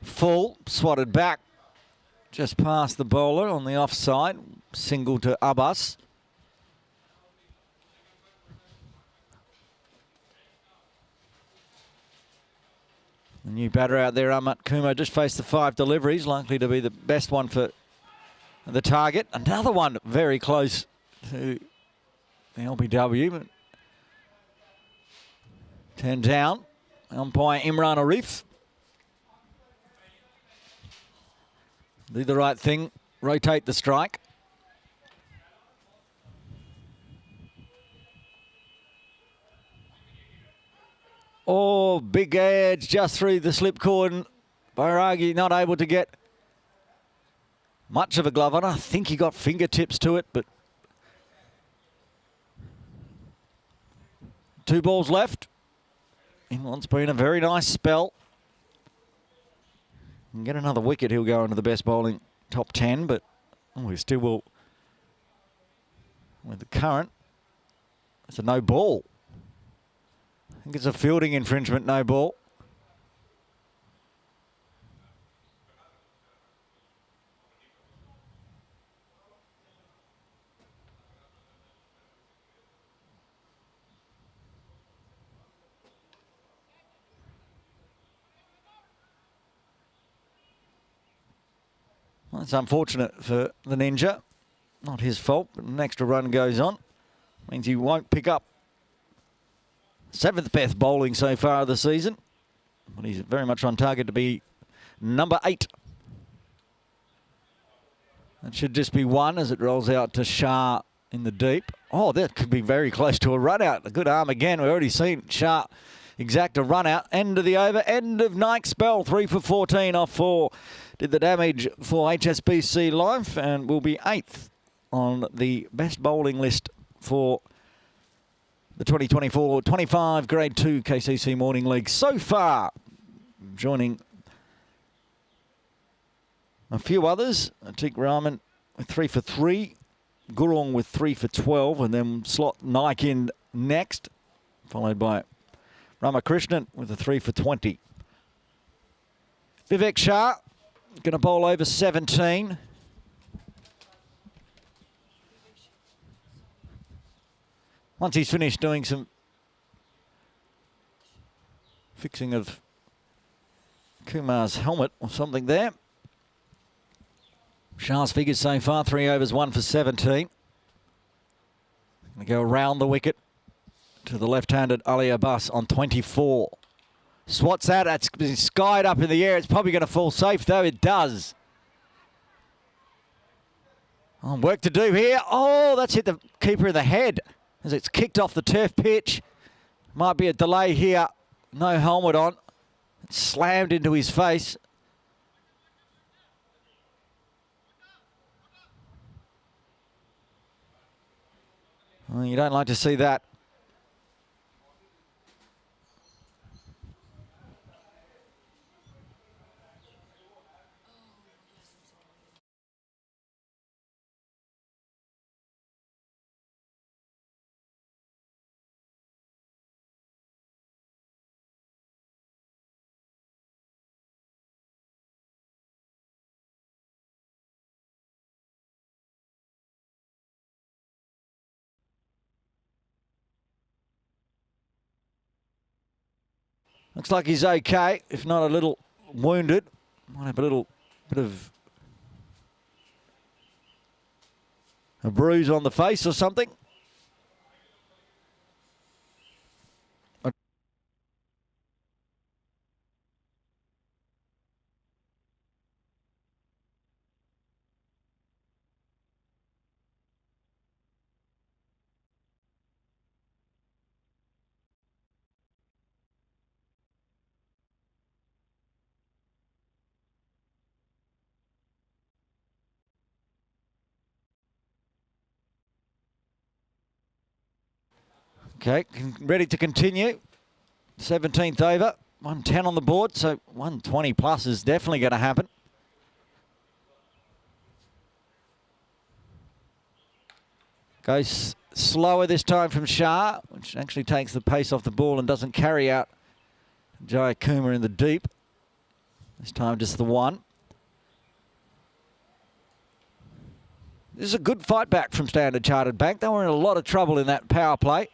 Full, swatted back. Just past the bowler on the offside. Single to Abbas. The new batter out there, Amat Kumar, just faced the 5 deliveries, likely to be the best one for the target. Another one very close to the LBW, but turned down. Umpire Imran Arif. Do the right thing, rotate the strike. Oh, big edge just through the slip cordon. Bairagi not able to get much of a glove on. I think he got fingertips to it, but 2 balls left. England's been a very nice spell. And get another wicket, he'll go into the best bowling top 10, but we still will. With the current, it's a no ball. I think it's a fielding infringement, no ball. Well, it's unfortunate for the Ninja. Not his fault, but an extra run goes on. Means he won't pick up 7th best bowling so far of the season. But he's very much on target to be number 8. That should just be 1 as it rolls out to Shah in the deep. Oh, that could be very close to a run out. A good arm again. We've already seen Shah exact a run out. End of the over. End of Nike's spell. 3 for 14 off 4. Did the damage for HSBC Life and will be 8th on the best bowling list for the 2024-25 Grade 2 KCC Morning League so far. Joining a few others, Atik Rahman with 3 for 3, Gurung with 3 for 12, and then slot Nike in next, followed by Ramakrishnan with a 3 for 20. Vivek Shah going to bowl over 17. Once he's finished doing some fixing of Kumar's helmet or something there. Shah's figures so far, 3 overs, 1 for 17. Going to go around the wicket to the left-handed Ali Abbas on 24. Swats that, that's been skied up in the air. It's probably going to fall safe though, it does. Oh, work to do here. Oh, that's hit the keeper in the head as it's kicked off the turf pitch. Might be a delay here. No helmet on. It slammed into his face. Well, you don't like to see that. Looks like he's okay, if not a little wounded. Might have a little bit of a bruise on the face or something. Okay, ready to continue. 17th over, 110 on the board, so 120 plus is definitely going to happen. Goes slower this time from Shah, which actually takes the pace off the ball and doesn't carry out Jai Kumar in the deep. This time just the one. This is a good fight back from Standard Chartered Bank. They were in a lot of trouble in that power play.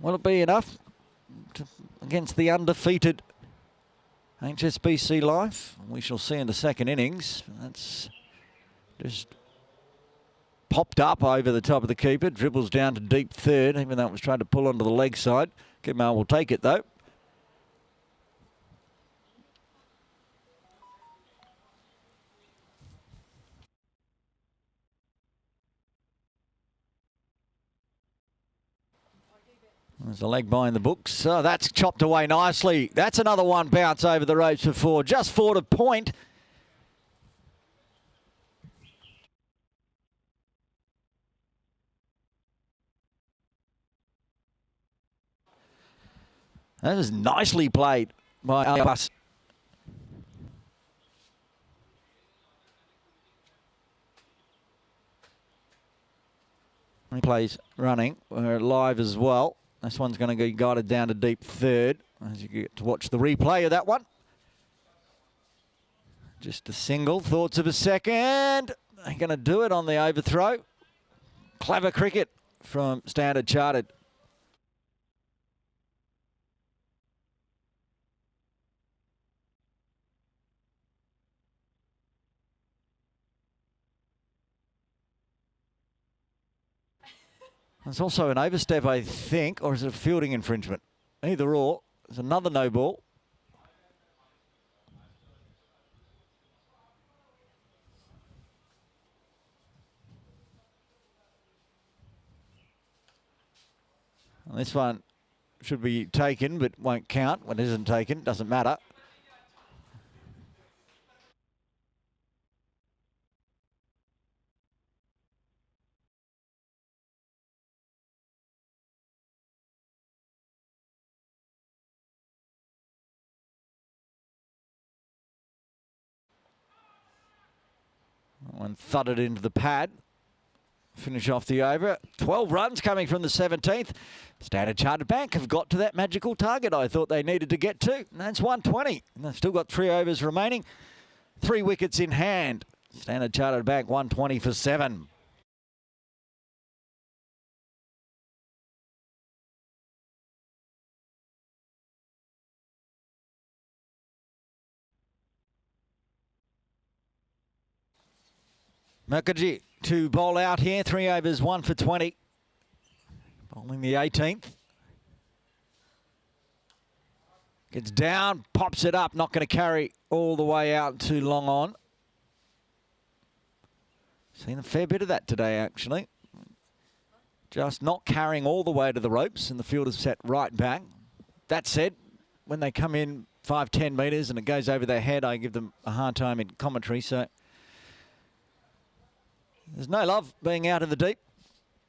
Will it be enough against the undefeated HSBC Life? We shall see in the second innings. That's just popped up over the top of the keeper. Dribbles down to deep third, even though it was trying to pull onto the leg side. Kumar will take it though. There's a leg by in the books. Oh, that's chopped away nicely. That's another one bounce over the ropes for 4. Just 4 to point. That is nicely played by Abbas. He plays running. We're live as well. This one's going to be guided down to deep third as you get to watch the replay of that one. Just a single. Thoughts of a second. They're going to do it on the overthrow. Clever cricket from Standard Chartered. There's also an overstep, I think, or is it a fielding infringement? Either or. There's another no ball. And this one should be taken, but won't count. When it isn't taken, doesn't matter. and thudded into the pad. Finish off the over. 12 runs coming from the 17th. Standard Chartered Bank have got to that magical target I thought they needed to get to. And that's 120. And they've still got 3 overs remaining. 3 wickets in hand. Standard Chartered Bank 120 for 7. Mukherjee to bowl out here. 3 overs, 1 for 20. Bowling the 18th. Gets down, pops it up. Not going to carry all the way out too long on. Seen a fair bit of that today, actually. Just not carrying all the way to the ropes, and the fielders set right back. That said, when they come in 5-10 metres and it goes over their head, I give them a hard time in commentary. So there's no love being out in the deep,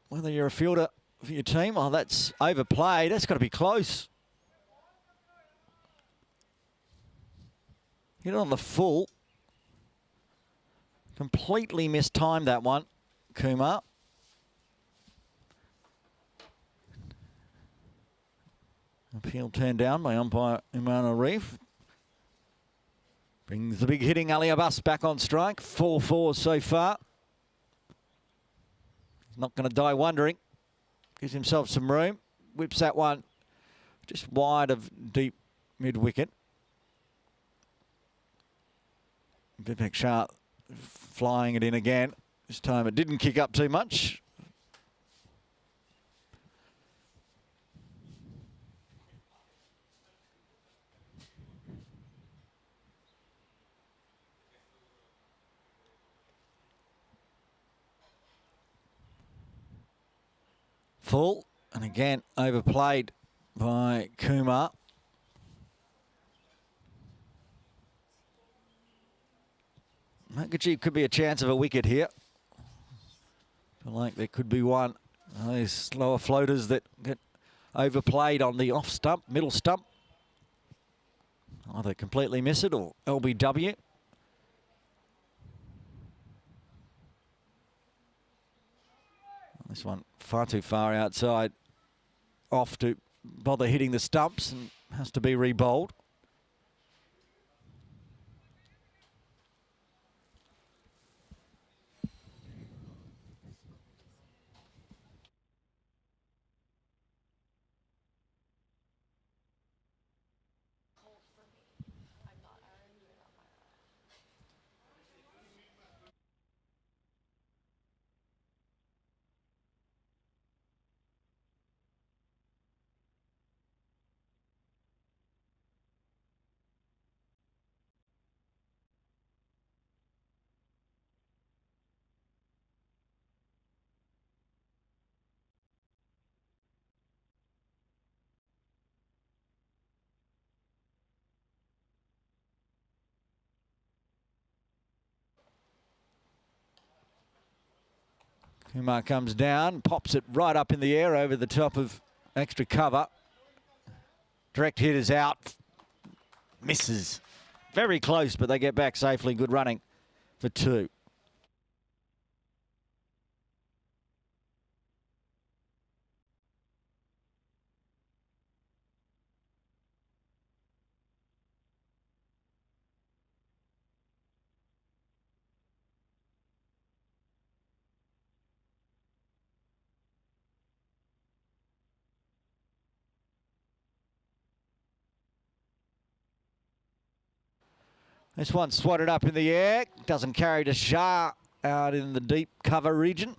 whether you're a fielder for your team. Oh, that's overplayed. That's got to be close. Hit it on the full. Completely mistimed that one, Kumar. Appeal turned down by umpire Imran Arif. Brings the big hitting Ali Abbas back on strike. 4-4 so far. He's not going to die wondering. Gives himself some room. Whips that one just wide of deep mid-wicket. Vivek Shah flying it in again. This time it didn't kick up too much. Full, and again overplayed by Kumar. Mukherjee could be a chance of a wicket here. Feel like there could be one. These slower floaters that get overplayed on the off stump, middle stump. Either completely miss it or LBW. This one far too far outside, off to bother hitting the stumps, and has to be re-bowled. Kumar comes down, pops it right up in the air over the top of extra cover. Direct hit is out. Misses. Very close, but they get back safely. Good running for 2. This one swatted up in the air. Doesn't carry to Shah out in the deep cover region.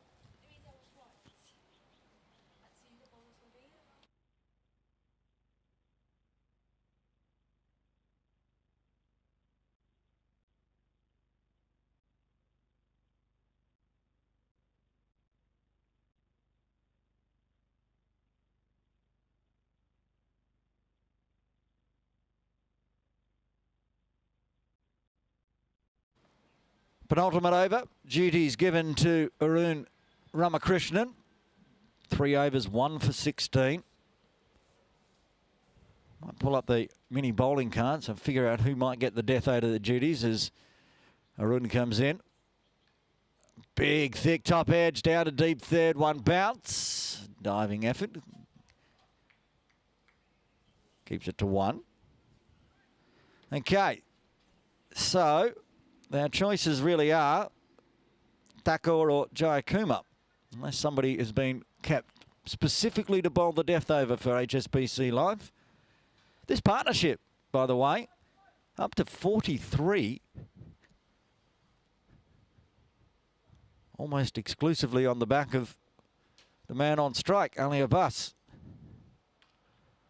Penultimate over. Duties given to Arun Ramakrishnan. 3 overs, 1 for 16. Might pull up the mini bowling cards and figure out who might get the death out of the duties as Arun comes in. Big, thick top edge down to deep third. One bounce. Diving effort. Keeps it to one. Okay. So, our choices really are Thakur or Jayakuma, unless somebody has been kept specifically to bowl the death over for HSBC Life. This partnership, by the way, up to 43. Almost exclusively on the back of the man on strike, Ali Abbas.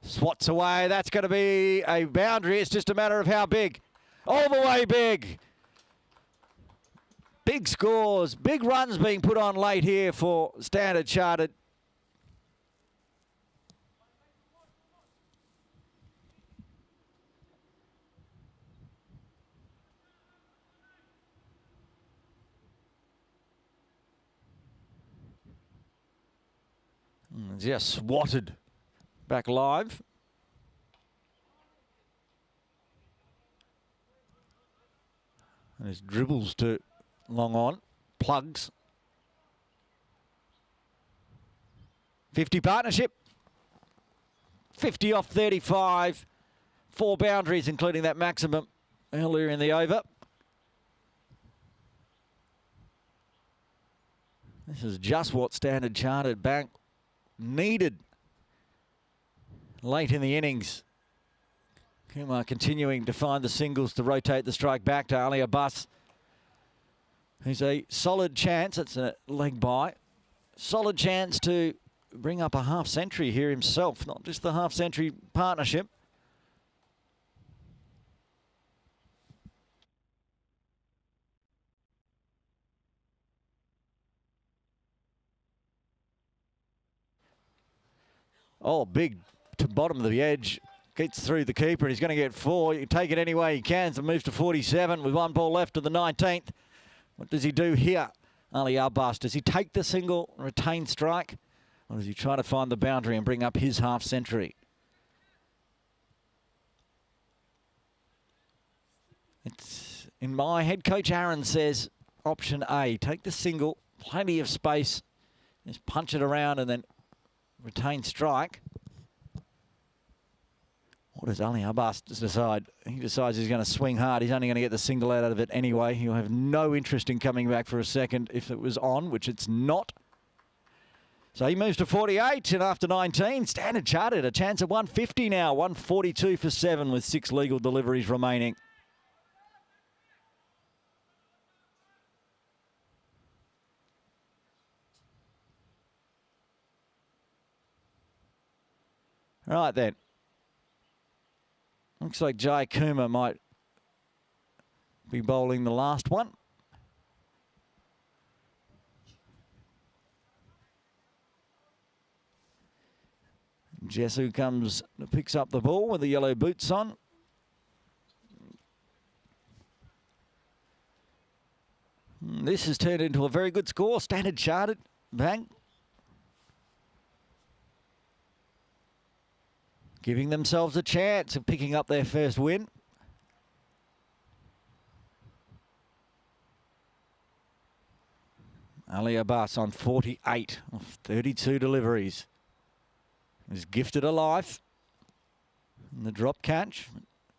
Swats away. That's going to be a boundary. It's just a matter of how big. All the way big. Big scores, big runs being put on late here for Standard Chartered. Just swatted back live. And his dribbles to long on, plugs. 50 partnership. 50 off 35. 4 boundaries, including that maximum earlier in the over. This is just what Standard Chartered Bank needed late in the innings. Kumar continuing to find the singles to rotate the strike back to Ali Abbas. He's a solid chance, it's a leg by. Solid chance to bring up a half century here himself, not just the half century partnership. Oh, big to bottom of the edge. Gets through the keeper and he's going to get 4. You can take it any way he can. So moves to 47 with 1 ball left to the 19th. What does he do here? Ali Abbas, does he take the single, retain strike? Or does he try to find the boundary and bring up his half century? It's in my head. Coach Aaron says option A. Take the single, plenty of space. Just punch it around and then retain strike. What does Ali Abbas decide? He decides he's going to swing hard. He's only going to get the single out of it anyway. He'll have no interest in coming back for a second if it was on, which it's not. So he moves to 48, and after 19, Standard Chartered a chance at 150 now. 142 for 7 with 6 legal deliveries remaining. Right then. Looks like Jayakuma might be bowling the last one. Jesu comes, picks up the ball with the yellow boots on. This has turned into a very good score. Standard Chartered Bank giving themselves a chance of picking up their first win. Ali Abbas on 48 of 32 deliveries. Is gifted a life. And the drop catch.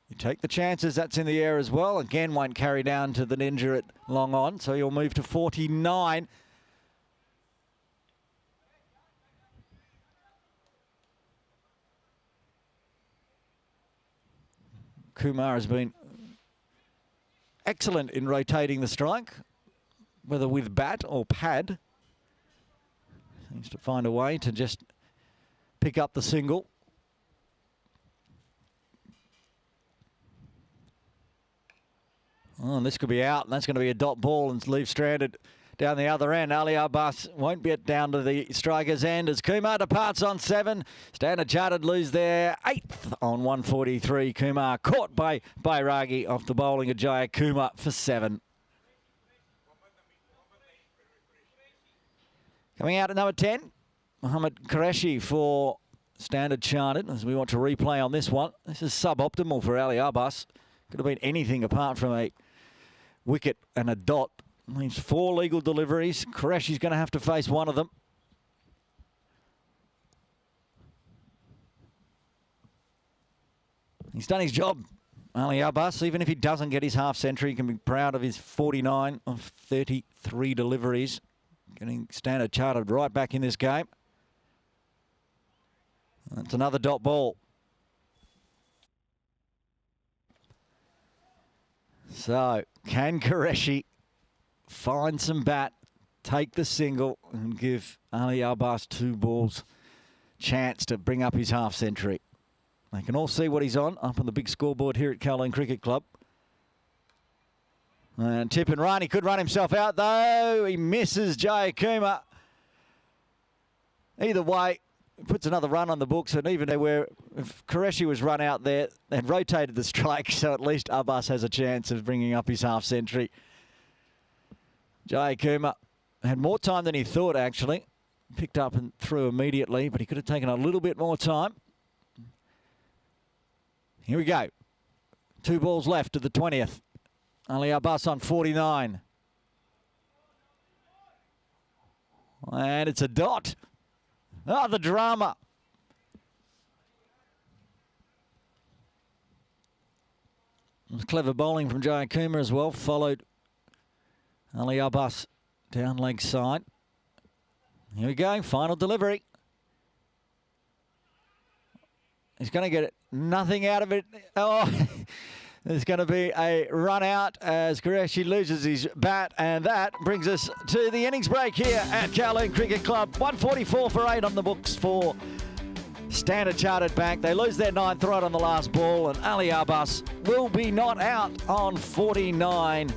You take the chances, that's in the air as well. Again, won't carry down to the ninja at long on, so you'll move to 49. Kumar has been excellent in rotating the strike, whether with bat or pad. Seems to find a way to just pick up the single. Oh, and this could be out, and that's going to be a dot ball and leave stranded down the other end. Ali Abbas won't get down to the striker's end as Kumar departs on 7. Standard Chartered lose their 8th on 143. Kumar caught by Bairagi off the bowling of Jayakuma for 7. Coming out at number 10, Mohammad Qureshi for Standard Chartered, as we want to replay on this one. This is suboptimal for Ali Abbas. Could have been anything apart from a wicket and a dot. Leaves 4 legal deliveries. Qureshi's going to have to face one of them. He's done his job, Ali Abbas. Even if he doesn't get his half century, he can be proud of his 49 of 33 deliveries. Getting Standard Chartered right back in this game. That's another dot ball. So, can Qureshi find some bat, take the single, and give Ali Abbas 2 balls chance to bring up his half century? They can all see what he's on up on the big scoreboard here at Kowloon Cricket Club. And tip and run. He could run himself out, though. He misses Jay Akuma. Either way, puts another run on the books. And even where if Qureshi was run out there, they'd rotated the strike, so at least Abbas has a chance of bringing up his half century. Jay Akuma had more time than he thought, actually. Picked up and threw immediately, but he could have taken a little bit more time. Here we go. 2 balls left to the 20th. Ali Abbas on 49. And it's a dot. Oh, the drama. It was clever bowling from Jay Akuma as well. Followed Ali Abbas down leg side. Here we go. Final delivery. He's going to get nothing out of it. Oh, there's going to be a run out as Qureshi loses his bat, and that brings us to the innings break here at Kowloon Cricket Club. 144 for 8 on the books for Standard Chartered Bank. They lose their 9th right on the last ball, and Ali Abbas will be not out on 49.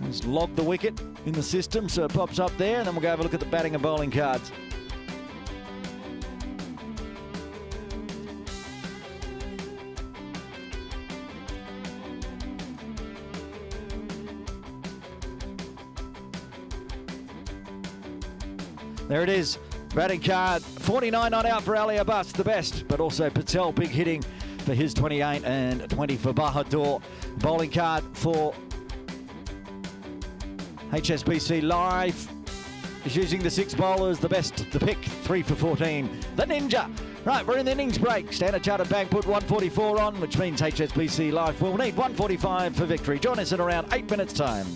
Let's log the wicket in the system so it pops up there, and then we'll go have a look at the batting and bowling cards. There it is, batting card. 49 not out for Ali Abbas, the best, but also Patel, big hitting for his 28 and 20 for Bahadur. Bowling card for HSBC Life is using the 6 bowlers, the best, the pick, 3 for 14. The Ninja. Right, we're in the innings break. Standard Chartered Bank put 144 on, which means HSBC Life will need 145 for victory. Join us in around 8 minutes' time.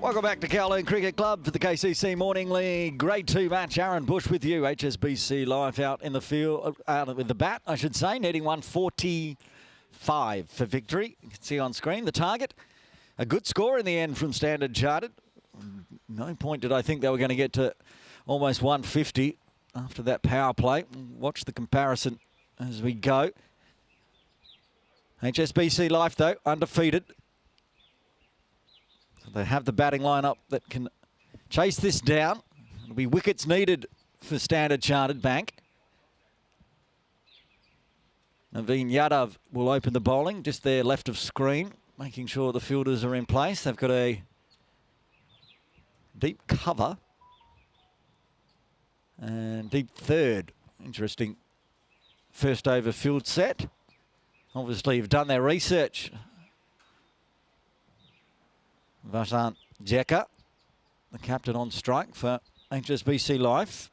Welcome back to Kowloon Cricket Club for the KCC Morning League Grade 2 match. Aaron Bush with you. HSBC Life out in the field, out with the bat, I should say, needing 145 for victory. You can see on screen the target. A good score in the end from Standard Chartered. No point did I think they were going to get to almost 150 after that power play. Watch the comparison as we go. HSBC Life, though, undefeated. So they have the batting lineup that can chase this down. It'll be wickets needed for Standard Chartered Bank. Naveen Yadav will open the bowling, just there left of screen, making sure the fielders are in place. They've got a deep cover and deep third. Interesting first over field set. Obviously, you've done their research. Vasant Jekka, the captain on strike for HSBC Life.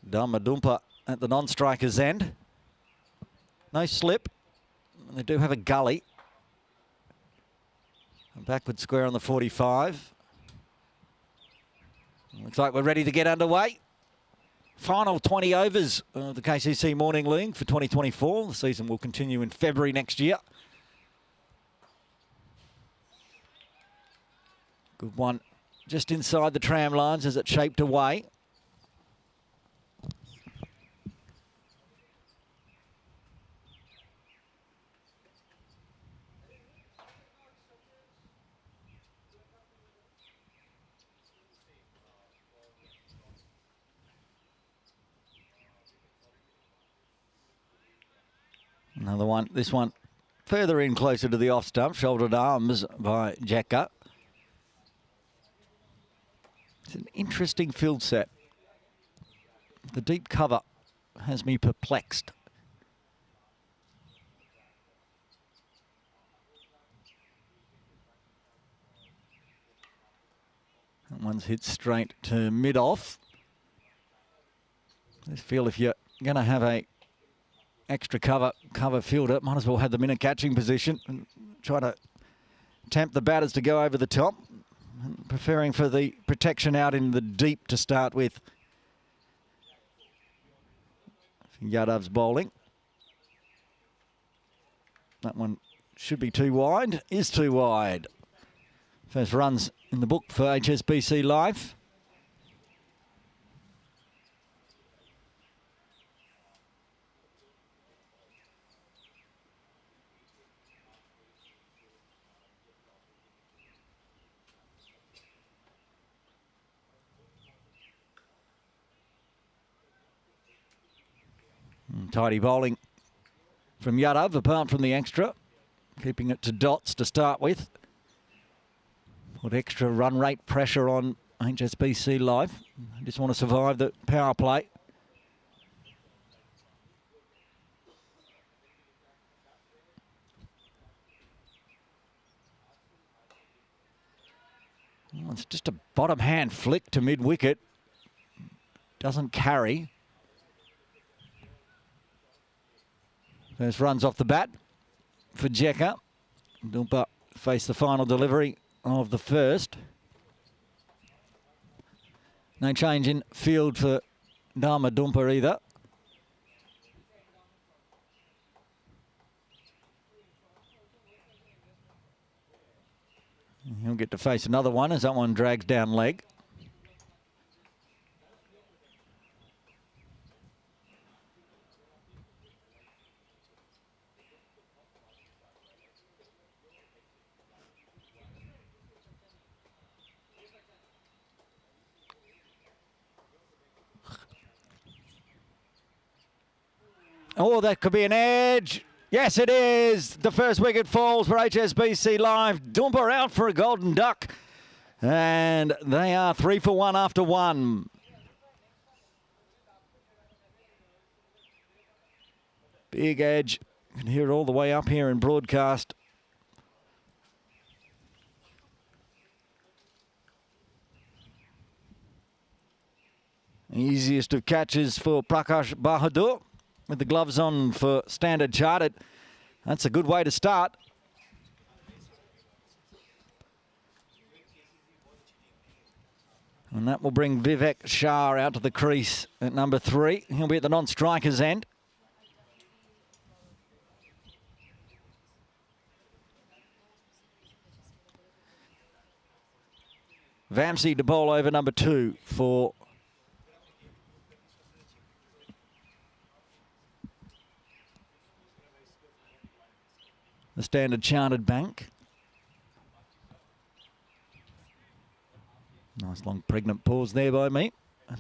Dharmadumpa at the non-striker's end. No slip. They do have a gully. A backward square on the 45. Looks like we're ready to get underway. Final 20 overs of the KCC Morning League for 2024. The season will continue in February next year. Good one just inside the tram lines as it shaped away. Another one, this one further in closer to the off stump, shouldered arms by Jekka. It's an interesting field set. The deep cover has me perplexed. That one's hit straight to mid-off. I just feel if you're going to have a extra cover fielder, might as well have them in a catching position and try to tempt the batters to go over the top. Preferring for the protection out in the deep to start with. Yadav's bowling. That one should be too wide, is too wide. First runs in the book for HSBC Life. Tidy bowling from Yadav, apart from the extra. Keeping it to dots to start with. Put extra run rate pressure on HSBC Life. Just want to survive the power play. Well, it's just a bottom hand flick to mid-wicket. Doesn't carry. First runs off the bat for Jekka. Dumpa face the final delivery of the first. No change in field for Dharmadumpa either. He'll get to face another one as that one drags down leg. Oh, that could be an edge. Yes, it is. The first wicket falls for HSBC Live. Dumpa out for a golden duck. And they are 3 for 1 after one. Big edge. You can hear it all the way up here in broadcast. Easiest of catches for Prakash Bahadur. With the gloves on for Standard Chartered. That's a good way to start. And that will bring Vivek Shah out to the crease at number 3. He'll be at the non-striker's end. Vamsi to bowl over number 2 for the Standard Chartered Bank. Nice long pregnant pause there by me.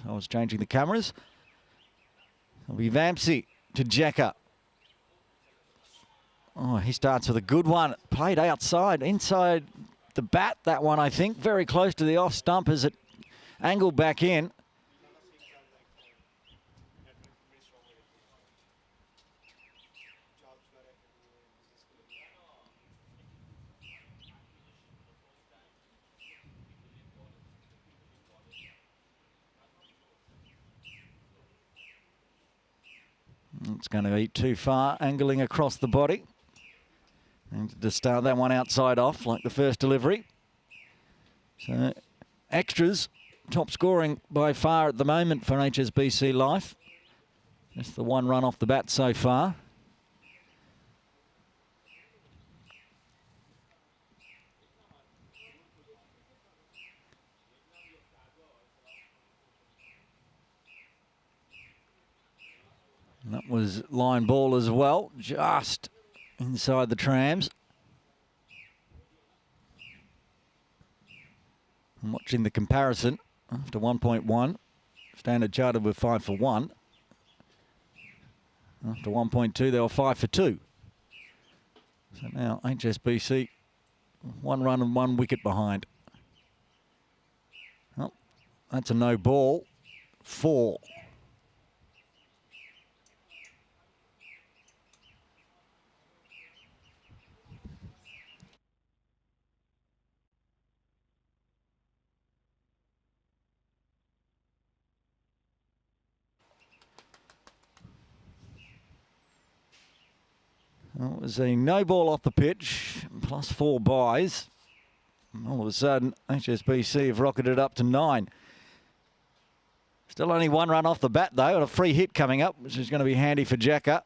I was changing the cameras. It'll be Vamsi to Jekka. Oh, he starts with a good one. Played outside, inside the bat, that one, I think. Very close to the off stump as it angled back in. It's going to eat too far, angling across the body. And to start that one outside off, like the first delivery. So, extras, top scoring by far at the moment for HSBC Life. Just the 1 run off the bat so far. And that was line ball as well, just inside the trams. I'm watching the comparison after 1.1. Standard Chartered were 5 for 1. After 1.2, they were 5 for 2. So now HSBC, 1 run and 1 wicket behind. Well, that's a no ball. 4. Well, it was a no ball off the pitch, plus 4 byes. All of a sudden, HSBC have rocketed up to 9. Still only 1 run off the bat, though, and a free hit coming up, which is going to be handy for Jekka.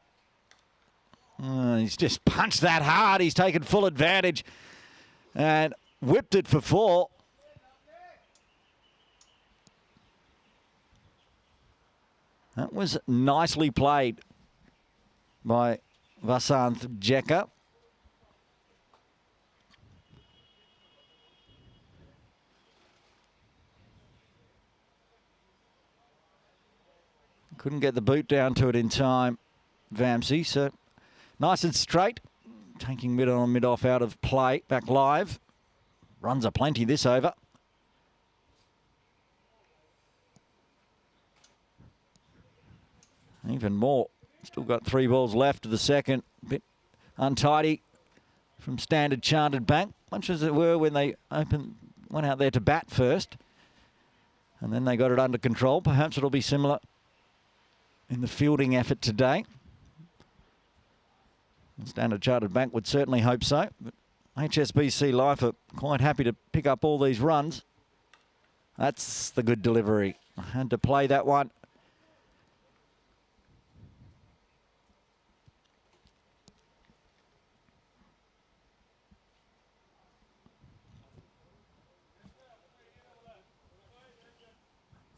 He's just punched that hard. He's taken full advantage and whipped it for 4. That was nicely played by Vasanth Jekka. Couldn't get the boot down to it in time, Vamsi. So nice and straight. Taking mid on, mid off out of play. Back live. Runs are plenty this over. Even more. Still got 3 balls left to the second. Bit untidy from Standard Chartered Bank, much as it were when they went out there to bat first. And then they got it under control. Perhaps it'll be similar in the fielding effort today. Standard Chartered Bank would certainly hope so. But HSBC Life are quite happy to pick up all these runs. That's the good delivery. I had to play that one.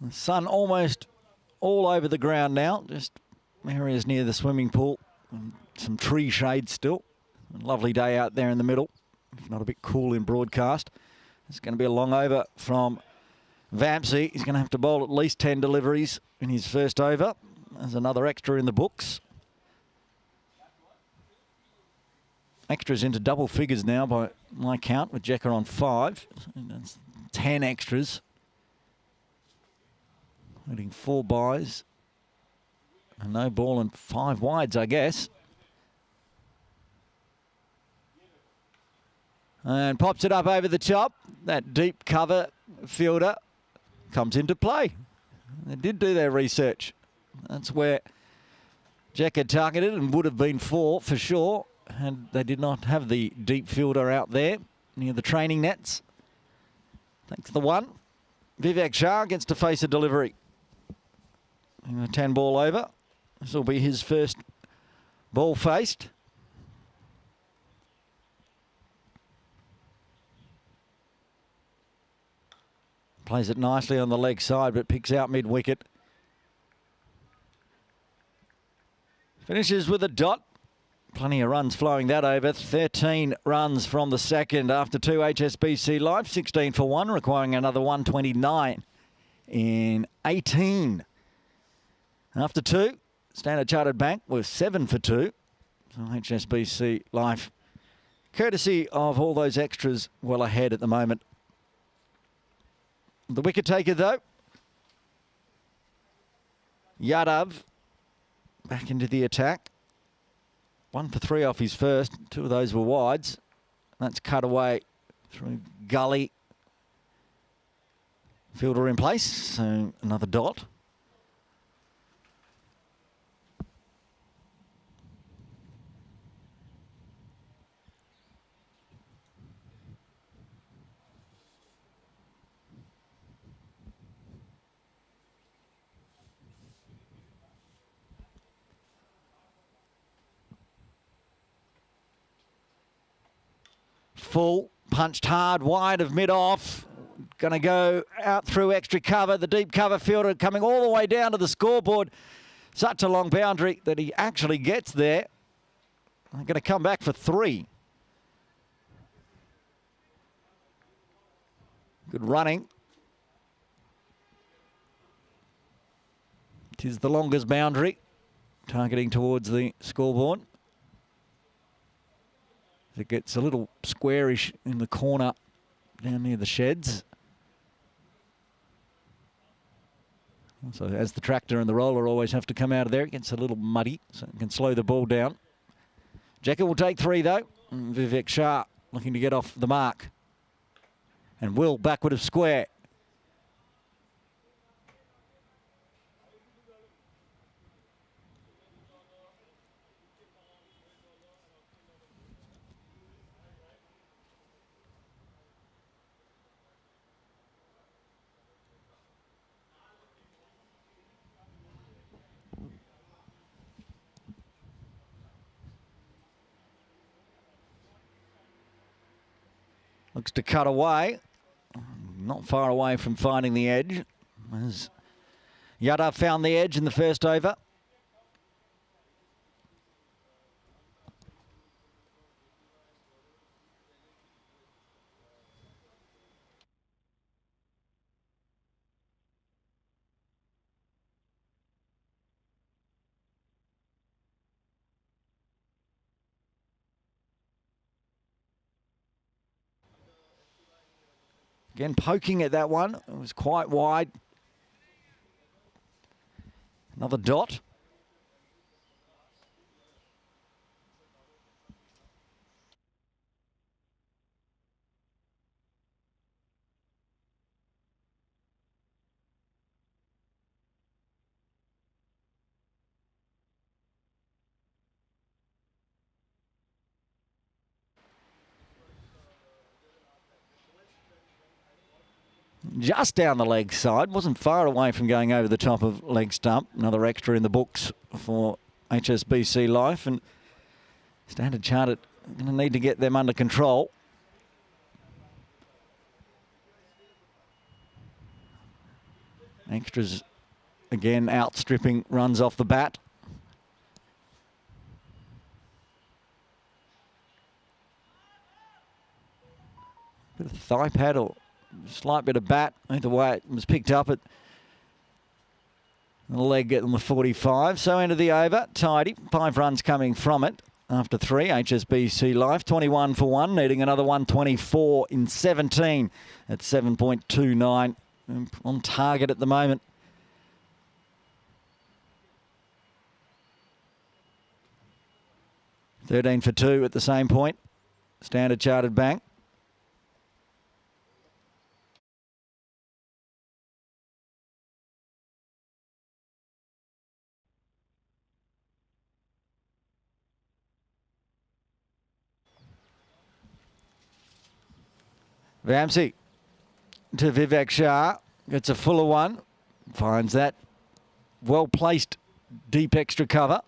The sun almost all over the ground now, just areas near the swimming pool. And some tree shade still. A lovely day out there in the middle, if not a bit cool in broadcast. It's going to be a long over from Vamsi. He's going to have to bowl at least 10 deliveries in his first over. There's another extra in the books. Extras into double figures now by my count, with Jekka on 5. That's 10 extras. Hitting 4 byes. A no ball and 5 wides, I guess. And pops it up over the top. That deep cover fielder comes into play. They did do their research. That's where Jekka targeted and would have been 4 for sure. And they did not have the deep fielder out there near the training nets. Takes the 1. Vivek Shah gets to face a delivery. A 10 ball over. This will be his first ball faced. Plays it nicely on the leg side, but picks out mid-wicket. Finishes with a dot. Plenty of runs flowing that over. 13 runs from the second after 2 HSBC Life. 16 for 1, requiring another 129 in 18. After 2, Standard Chartered Bank was 7 for 2. So HSBC Life, courtesy of all those extras, well ahead at the moment. The wicket taker, though, Yadav, back into the attack. 1 for 3 off his first. 2 of those were wides. That's cut away through gully. Fielder in place, so another dot. Full, punched hard, wide of mid-off. Going to go out through extra cover. The deep cover fielder coming all the way down to the scoreboard. Such a long boundary that he actually gets there. They're going to come back for 3. Good running. It is the longest boundary, targeting towards the scoreboard. It gets a little squarish in the corner down near the sheds. So as the tractor and the roller always have to come out of there, it gets a little muddy, so it can slow the ball down. Jacket will take 3 though. Vivek Shah looking to get off the mark. And Will backward of square. Looks to cut away. Not far away from finding the edge. As Yadav found the edge in the first over. Again, poking at that one. It was quite wide. Another dot. Just down the leg side. Wasn't far away from going over the top of leg stump. Another extra in the books for HSBC Life. And Standard Chartered going to need to get them under control. Extras again outstripping runs off the bat. Bit of thigh pad or slight bit of bat. Either way, it was picked up at the leg on the 45. So into the over, tidy. 5 runs coming from it after 3. HSBC Life, 21 for 1, needing another 124 in 17 at 7.29. On target at the moment. $13 for 2 at the same point. Standard Chartered Bank. Vamsi to Vivek Shah. gets a fuller one. Finds that well-placed deep extra cover.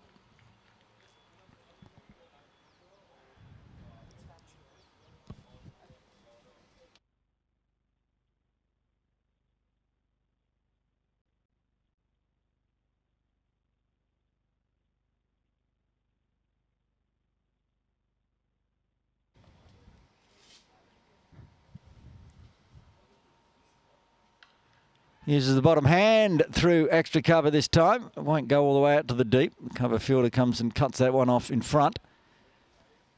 Uses the bottom hand through extra cover this time. It won't go all the way out to the deep. The cover fielder comes and cuts that one off in front.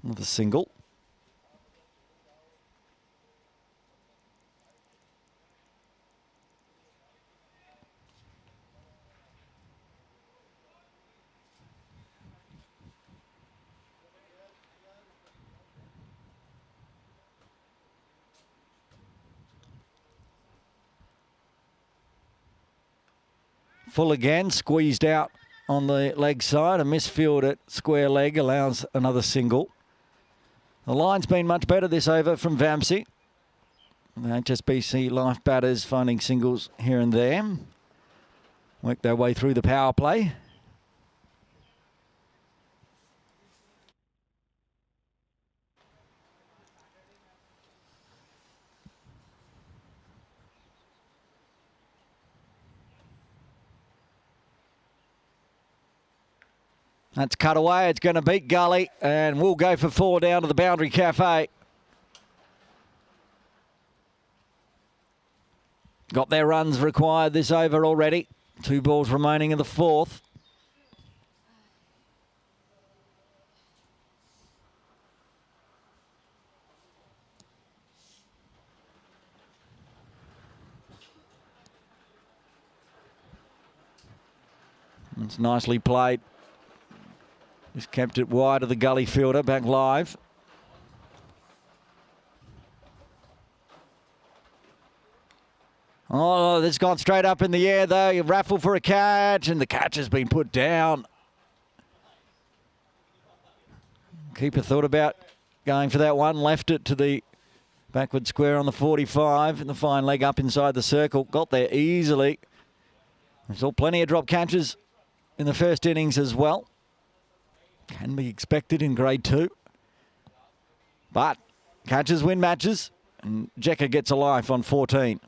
With a single. Full again, squeezed out on the leg side. A misfield at square leg allows another single. The line's been much better this over from Vamsi. The HSBC Life batters finding singles here and there. Work their way through the power play. That's cut away. It's going to beat Gully, and we'll go for 4 down to the Boundary Cafe. Got their runs required this over already. 2 balls remaining in the 4th. It's nicely played. Just kept it wide of the gully fielder, back live. Oh, that's gone straight up in the air though. You raffle for a catch, and the catch has been put down. Keeper thought about going for that one, left it to the backward square on the 45, and the fine leg up inside the circle. Got there easily. We saw plenty of drop catches in the first innings as well. Can be expected in grade 2. But catches win matches. And Jekka gets a life on 14.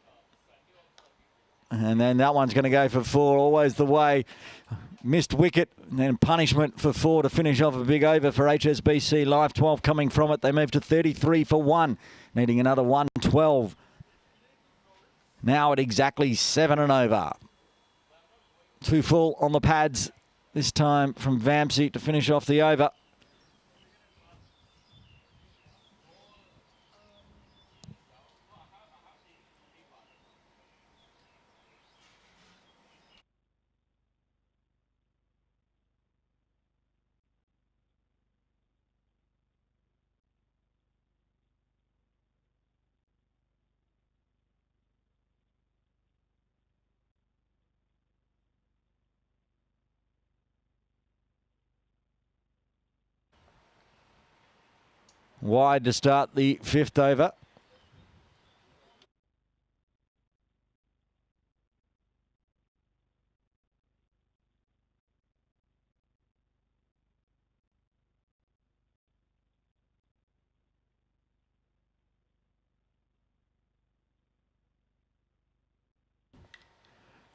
And then that one's going to go for 4. Always the way. Missed wicket. And then punishment for 4 to finish off a big over for HSBC Life. 12 coming from it. They move to 33 for 1. Needing another 112. Now at exactly 7 and over. 2 full on the pads. This time from Vamsi to finish off the over. Wide to start the 5th over.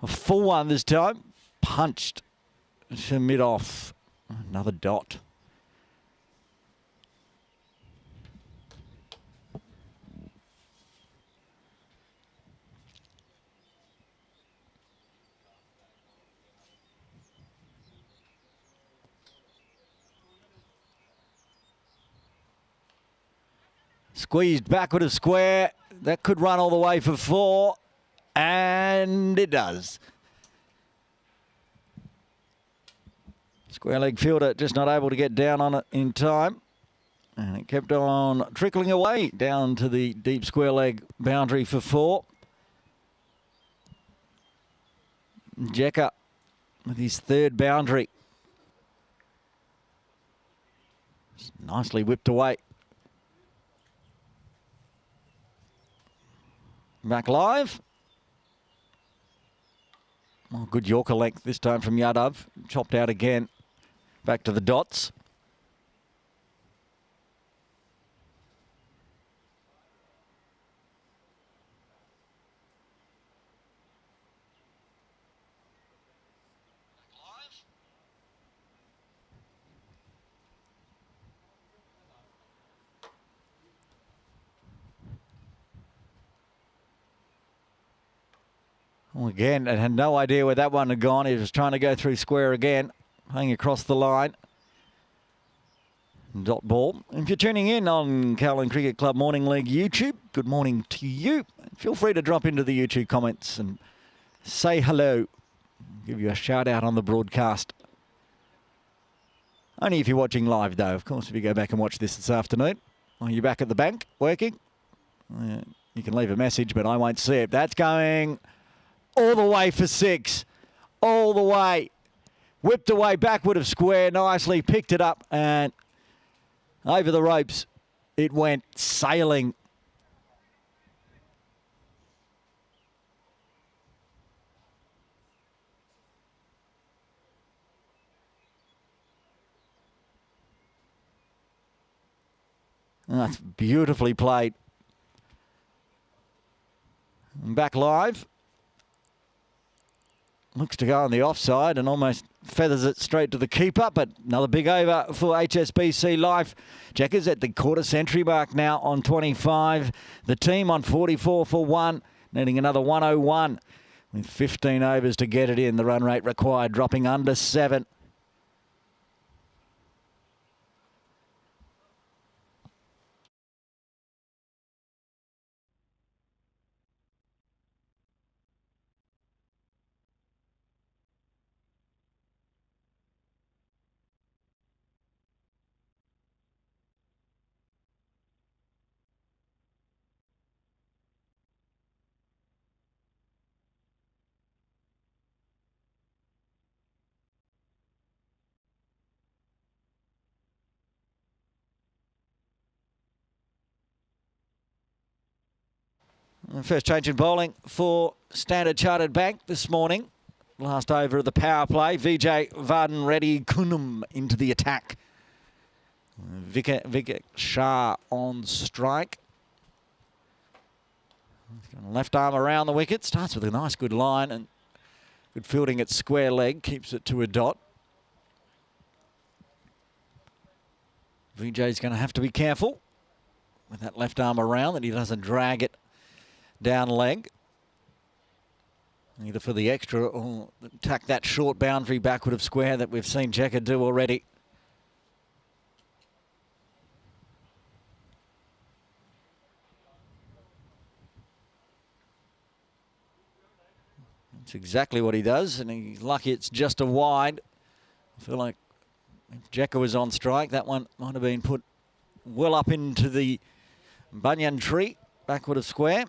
A full one this time. Punched to mid-off. Another dot. Squeezed backward of square. That could run all the way for 4. And it does. Square leg fielder just not able to get down on it in time. And it kept on trickling away down to the deep square leg boundary for 4. Jekka with his 3rd boundary. Just nicely whipped away. Back live. Oh, good Yorker length this time from Yadav. Chopped out again. Back to the dots. Well, again, I had no idea where that one had gone. He was trying to go through square again, hanging across the line. Dot ball. If you're tuning in on Kowloon Cricket Club Morning League YouTube, good morning to you. Feel free to drop into the YouTube comments and say hello. Give you a shout out on the broadcast. Only if you're watching live, though. Of course, if you go back and watch this afternoon, are you back at the bank working? You can leave a message, but I won't see it. That's going all the way for 6. All the way. Whipped away backward of square nicely. Picked it up and over the ropes. It went sailing. That's beautifully played. And back live. Looks to go on the offside and almost feathers it straight to the keeper, but another big over for HSBC Life. Checkers at the quarter century mark now on 25. The team on 44 for 1, needing another 101 with 15 overs to get it in. The run rate required dropping under 7. First change in bowling for Standard Chartered Bank this morning. Last over of the power play. Vijay Vardhan Reddy Kunum into the attack. Wicket Shah on strike. Left arm around the wicket. Starts with a nice good line and good fielding at square leg. Keeps it to a dot. Vijay's going to have to be careful with that left arm around that he doesn't drag it down leg, either for the extra or attack that short boundary backward of square that we've seen Checker do already. That's exactly what he does, and he's lucky it's just a wide. I feel like if Checker was on strike, that one might have been put well up into the banyan tree backward of square.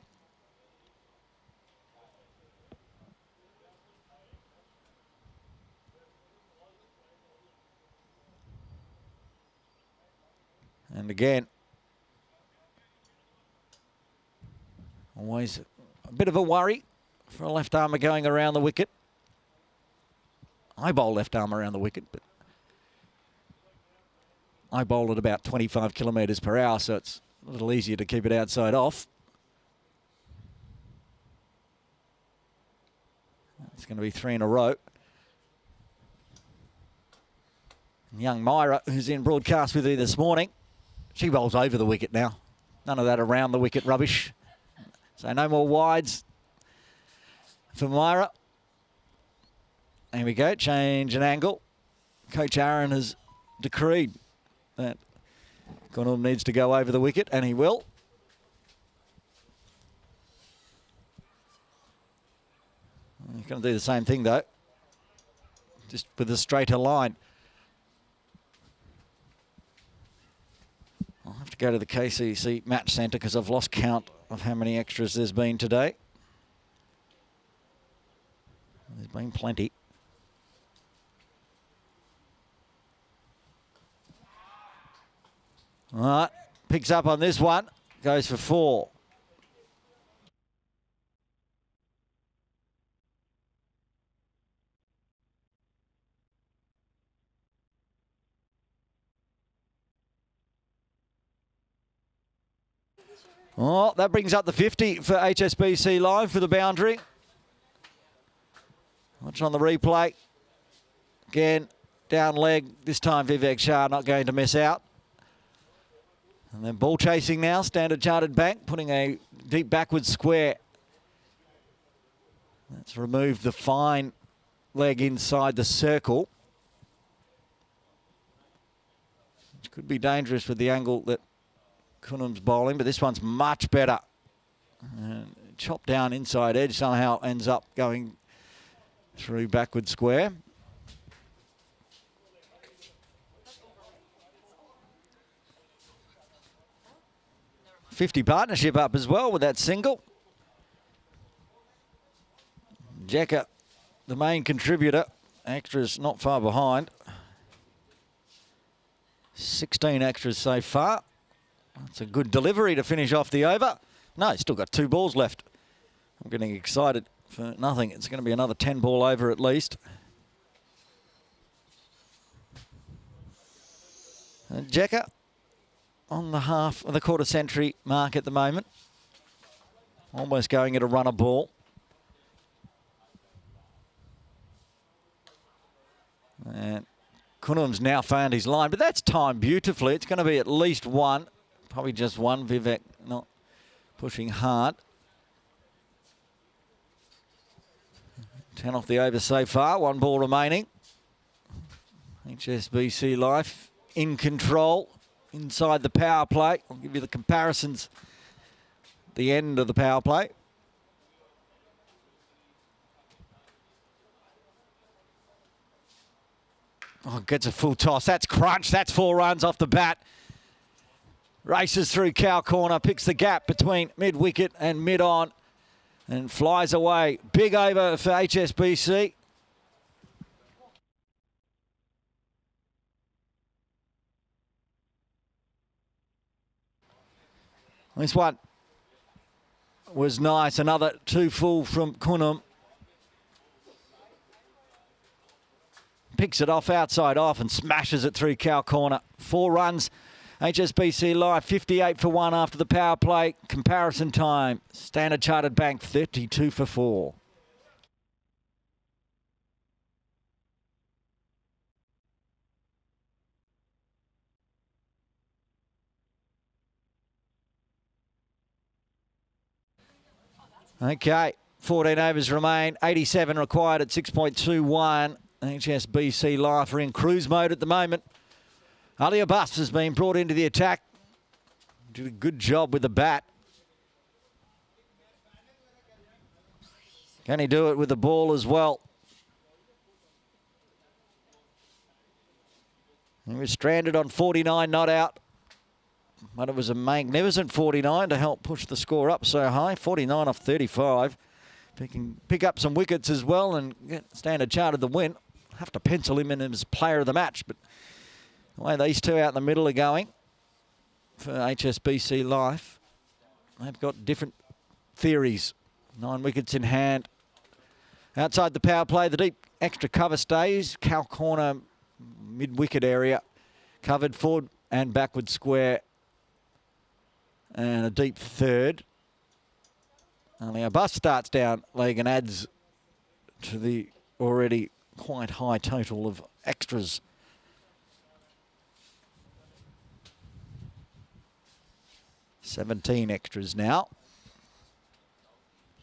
And again, always a bit of a worry for a left armer going around the wicket. I bowl left arm around the wicket, but I bowl at about 25 kilometres per hour, so it's a little easier to keep it outside off. It's going to be 3 in a row. And young Myra, who's in broadcast with me this morning, she bowls over the wicket now. None of that around the wicket rubbish. So no more wides for Myra. There we go, change an angle. Coach Aaron has decreed that Kowloon needs to go over the wicket, and he will. He's going to do the same thing, though, just with a straighter line. I'll have to go to the KCC match centre because I've lost count of how many extras there's been today. There's been plenty. All right, picks up on this one, goes for 4. Oh, that brings up the 50 for HSBC Live for the boundary. Watch on the replay. Again, down leg. This time Vivek Shah not going to miss out. And then ball chasing now. Standard Chartered Bank putting a deep backward square. Let's remove the fine leg inside the circle. Which could be dangerous with the angle that Kunum's bowling, but this one's much better. And chopped down inside edge somehow ends up going through backward square. .50 partnership up as well with that single. Jekka, the main contributor. Extras not far behind. 16 extras so far. That's a good delivery to finish off the over. No, he's still got 2 balls left. I'm getting excited for nothing. It's going to be another 10 ball over at least. And Jekka on the half of the quarter century mark at the moment. Almost going at a runner ball. And Kunum's now found his line, but that's timed beautifully. It's going to be at least one, probably just one. Vivek not pushing hard. 10 off the over so far, 1 ball remaining. HSBC Life in control inside the power play. I'll give you the comparisons at the end of the power play. Oh, gets a full toss. That's crunch. That's 4 runs off the bat. Races through cow corner, picks the gap between mid-wicket and mid-on and flies away. Big over for HSBC. This one was nice. Another 2 full from Kunum. Picks it off outside off and smashes it through cow corner. 4 runs. HSBC Life 58 for 1 after the power play. Comparison time. Standard Chartered Bank 32 for 4. Okay, 14 overs remain. 87 required at 6.21. HSBC Life are in cruise mode at the moment. Ali Abbas has been brought into the attack. Did a good job with the bat. Can he do it with the ball as well? He was stranded on 49, not out. But it was a magnificent 49 to help push the score up so high. 49 off 35. If he can pick up some wickets as well and get Standard Chartered the win, have to pencil him in as player of the match. But the way these two out in the middle are going for HSBC Life, they've got different theories. 9 wickets in hand. Outside the power play, the deep extra cover stays. Cow corner, mid-wicket area. Covered forward and backward square. And a deep third. Only a bus starts down leg and adds to the already quite high total of extras. $17 extras now.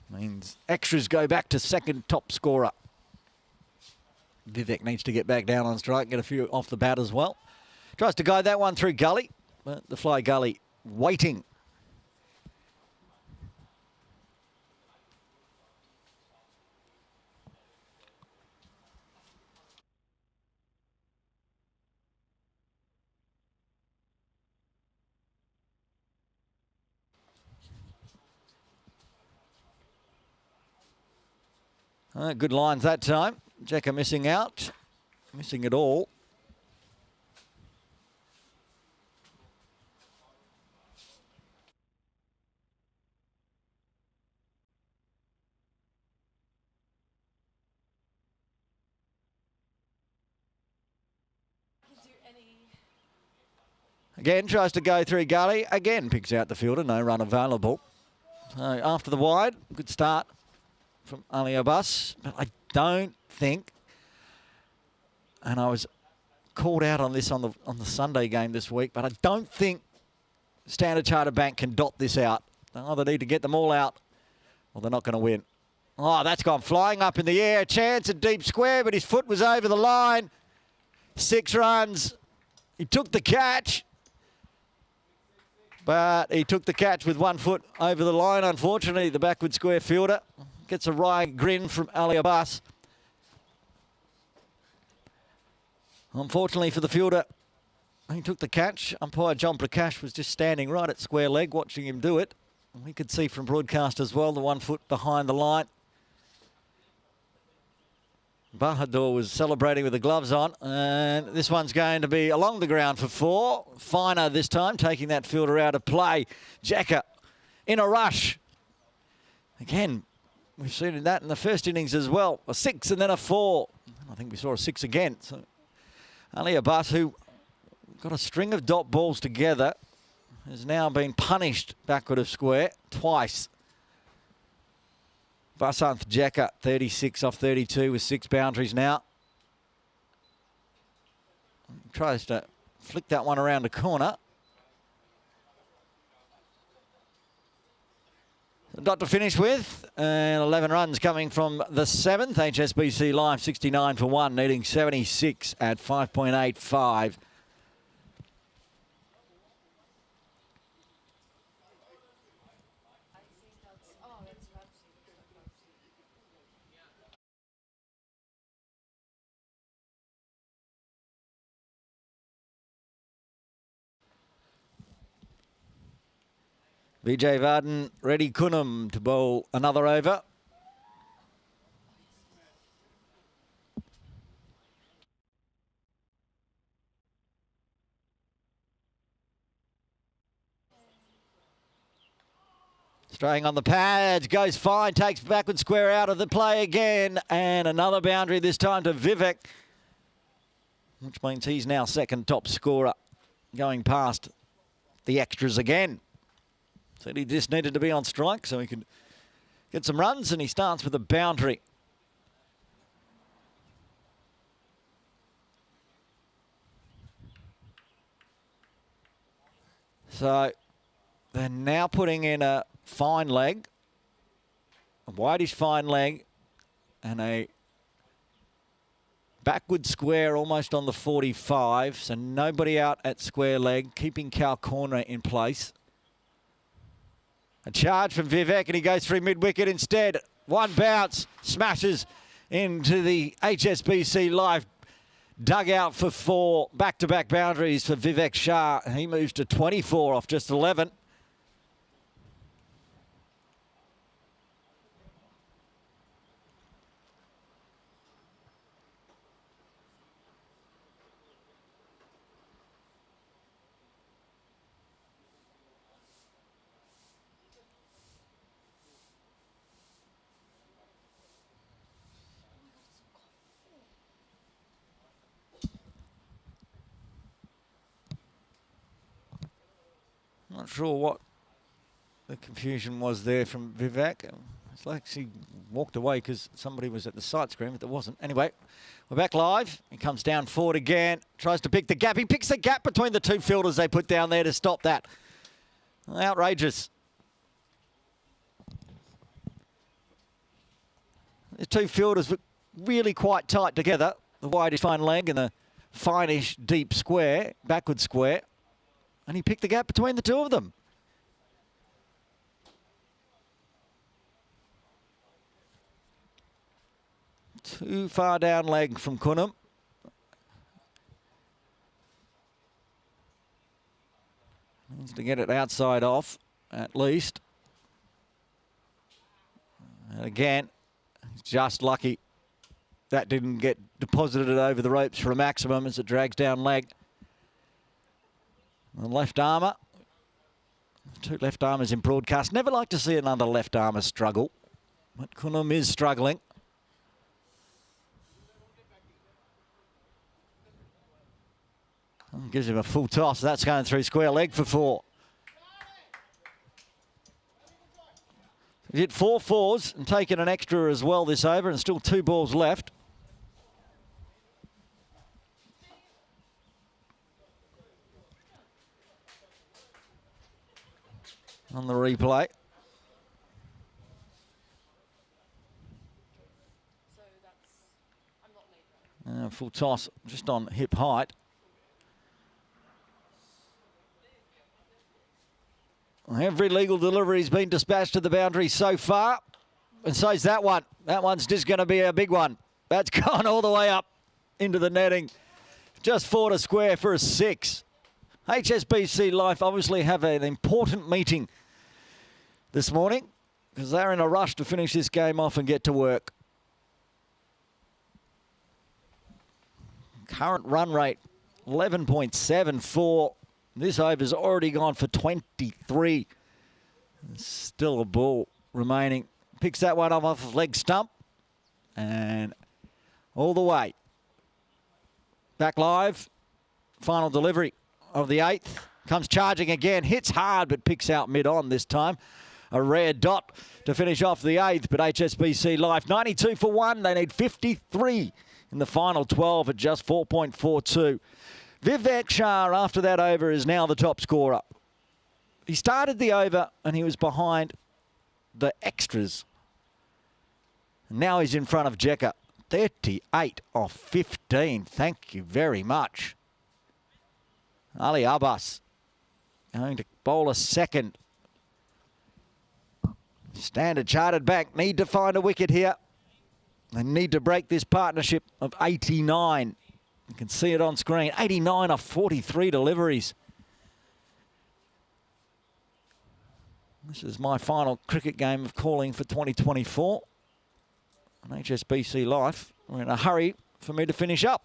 Means extras go back to second top scorer. Vivek needs to get back down on strike, get a few off the bat as well. Tries to guide that one through gully, but the fly gully waiting. Good lines that time. Jekka missing out. Missing it all. Again, tries to go through gully. Again, picks out the fielder. No run available. So after the wide, good start from Ali Abbas. But I don't think, and I was called out on this on the Sunday game this week, but I don't think Standard Chartered Bank can dot this out. They either need to get them all out or they're not going to win. Oh, that's gone flying up in the air. Chance at deep square, but his foot was over the line. 6 runs. He took the catch. But he took the catch with 1 foot over the line. Unfortunately, the backward square fielder gets a wry grin from Ali Abbas. Unfortunately for the fielder, he took the catch. Umpire John Prakash was just standing right at square leg watching him do it. We could see from broadcast as well, the 1 foot behind the line. Bahadur was celebrating with the gloves on, and this one's going to be along the ground for 4. Finer this time, taking that fielder out of play. Jacker in a rush. Again, we've seen that in the first innings as well. A 6 and then a 4. I think we saw a 6 again. So Ali Abbas, who got a string of dot balls together, has now been punished backward of square twice. Basanth Jacker, 36 off 32 with 6 boundaries now. Tries to flick that one around the corner. A dot to finish with, and 11 runs coming from the 7th. HSBC Life, 69 for 1, needing 76 at 5.85. Vijay Varden, ready Kunum to bowl another over. Straying on the pads, goes fine, takes backward square out of the play again, and another boundary this time to Vivek, which means he's now second top scorer, going past the extras again. Said he just needed to be on strike so he could get some runs, and he starts with a boundary. So they're now putting in a fine leg, a wideish fine leg, and a backward square almost on the 45. So nobody out at square leg, keeping Cal Corner in place. A charge from Vivek, and he goes through mid-wicket instead. One bounce, smashes into the HSBC Life dugout for 4. Back-to-back boundaries for Vivek Shah. He moves to 24 off just 11. Not sure what the confusion was there from Vivek. It's like she walked away because somebody was at the sight screen, but there wasn't. Anyway, we're back live. He comes down forward again, tries to pick the gap. He picks the gap between the 2 fielders they put down there to stop that. Outrageous. The 2 fielders were really quite tight together. The wideish fine leg and the fineish deep square, backward square. And he picked the gap between the 2 of them. Too far down leg from Kunum. Needs to get it outside off, at least. And again, he's just lucky that didn't get deposited over the ropes for a maximum as it drags down leg. The left armour. 2 left armers in broadcast. Never like to see another left armour struggle. But Kunum is struggling. Gives him a full toss. That's going through square leg for 4. He hit 4 fours and taken an extra as well this over, and still 2 balls left. On the replay. Full toss just on hip height. Every legal delivery's been dispatched to the boundary so far, and so's that one. That one's just going to be a big one. That's gone all the way up into the netting. Just 4 to square for a 6. HSBC Life obviously have an important meeting this morning because they're in a rush to finish this game off and get to work. Current run rate, 11.74. This over's already gone for 23. Still a ball remaining. Picks that one up off the leg stump. And all the way. Back live. Final delivery of the 8th. Comes charging again. Hits hard, but picks out mid-on this time. A rare dot to finish off the 8th. But HSBC Life, 92 for 1. They need 53 in the final 12 at just 4.42. Vivek Shah, after that over, is now the top scorer. He started the over and he was behind the extras. Now he's in front of Jekka. 38 off 15. Thank you very much. Ali Abbas going to bowl a second. Standard Chartered Bank need to find a wicket here. They need to break this partnership of 89. You can see it on screen. 89 off 43 deliveries. This is my final cricket game of calling for 2024. On HSBC Life, we're in a hurry for me to finish up.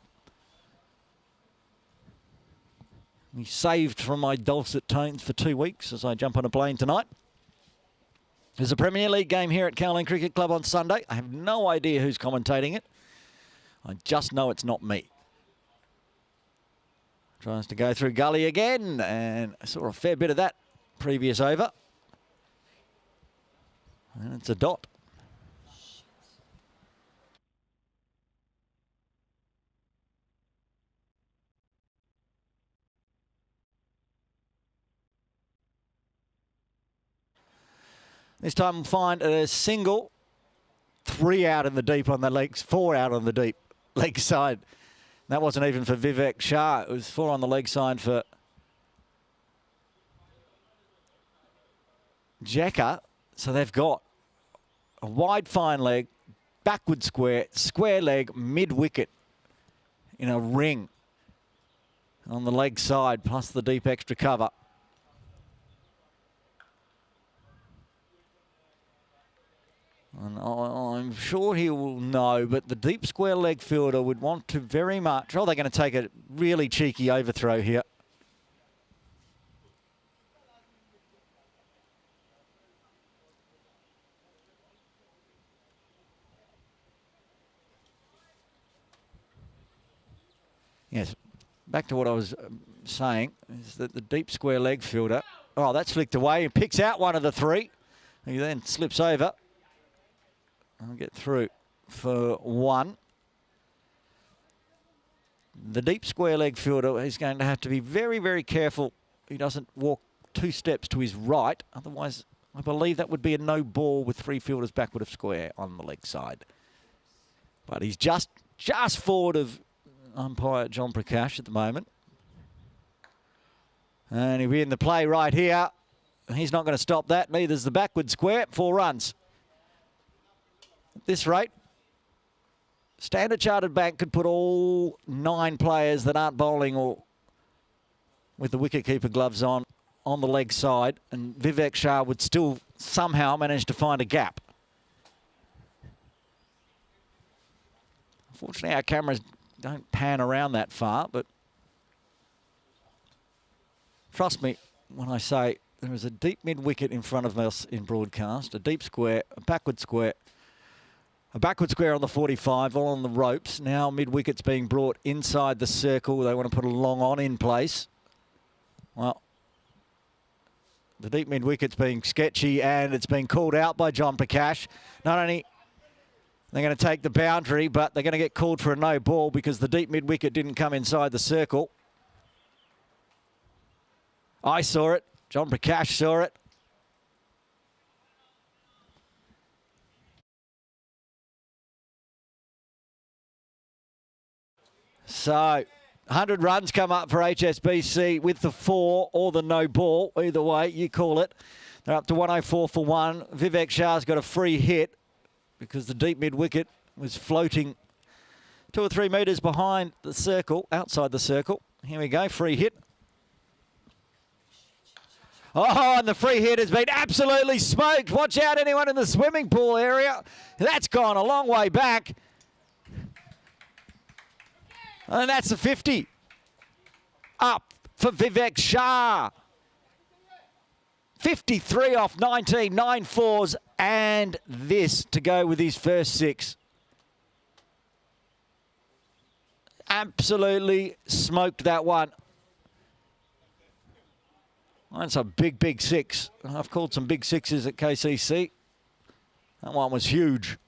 We saved from my dulcet tones for 2 weeks as I jump on a plane tonight. There's a Premier League game here at Kowloon Cricket Club on Sunday. I have no idea who's commentating it. I just know it's not me. Tries to go through gully again, and I saw a fair bit of that previous over. And it's a dot. This time we'll find a single, 3 out in the deep on the legs, 4 out on the deep leg side. That wasn't even for Vivek Shah. It was 4 on the leg side for Jekka. So they've got a wide fine leg, backward square, square leg, mid-wicket in a ring on the leg side, plus the deep extra cover. And I'm sure he will know, but the deep square leg fielder would want to very much... Oh, they're going to take a really cheeky overthrow here. Yes, back to what I was saying, is that the deep square leg fielder... Oh, that's flicked away and picks out one of the 3. He then slips over. I'll get through for 1. The deep square leg fielder is going to have to be very, very careful he doesn't walk 2 steps to his right. Otherwise, I believe that would be a no ball with 3 fielders backward of square on the leg side. But he's just forward of umpire John Prakash at the moment. And he'll be in the play right here. He's not going to stop that. Neither's the backward square. 4 runs. At this rate, Standard Chartered Bank could put all 9 players that aren't bowling or with the wicketkeeper gloves on the leg side, and Vivek Shah would still somehow manage to find a gap. Unfortunately, our cameras don't pan around that far, but trust me when I say there is a deep mid-wicket in front of us in broadcast, a deep square, a backward square, A backward square on the 45, all on the ropes. Now mid-wicket's being brought inside the circle. They want to put a long on in place. Well, the deep mid-wicket's being sketchy, and it's been called out by John Prakash. Not only they're going to take the boundary, but they're going to get called for a no ball because the deep mid-wicket didn't come inside the circle. I saw it. John Prakash saw it. So, 100 runs come up for HSBC with the 4 or the no ball. Either way, you call it. They're up to 104 for 1. Vivek Shah's got a free hit because the deep mid-wicket was floating 2 or 3 metres behind the circle, outside the circle. Here we go, free hit. Oh, and the free hit has been absolutely smoked. Watch out, anyone in the swimming pool area. That's gone a long way back. And that's a 50. Up for Vivek Shah. 53 off 19, 9 fours, and this to go with his first 6. Absolutely smoked that one. That's a big, big 6. I've called some big 6s at KCC. That one was huge.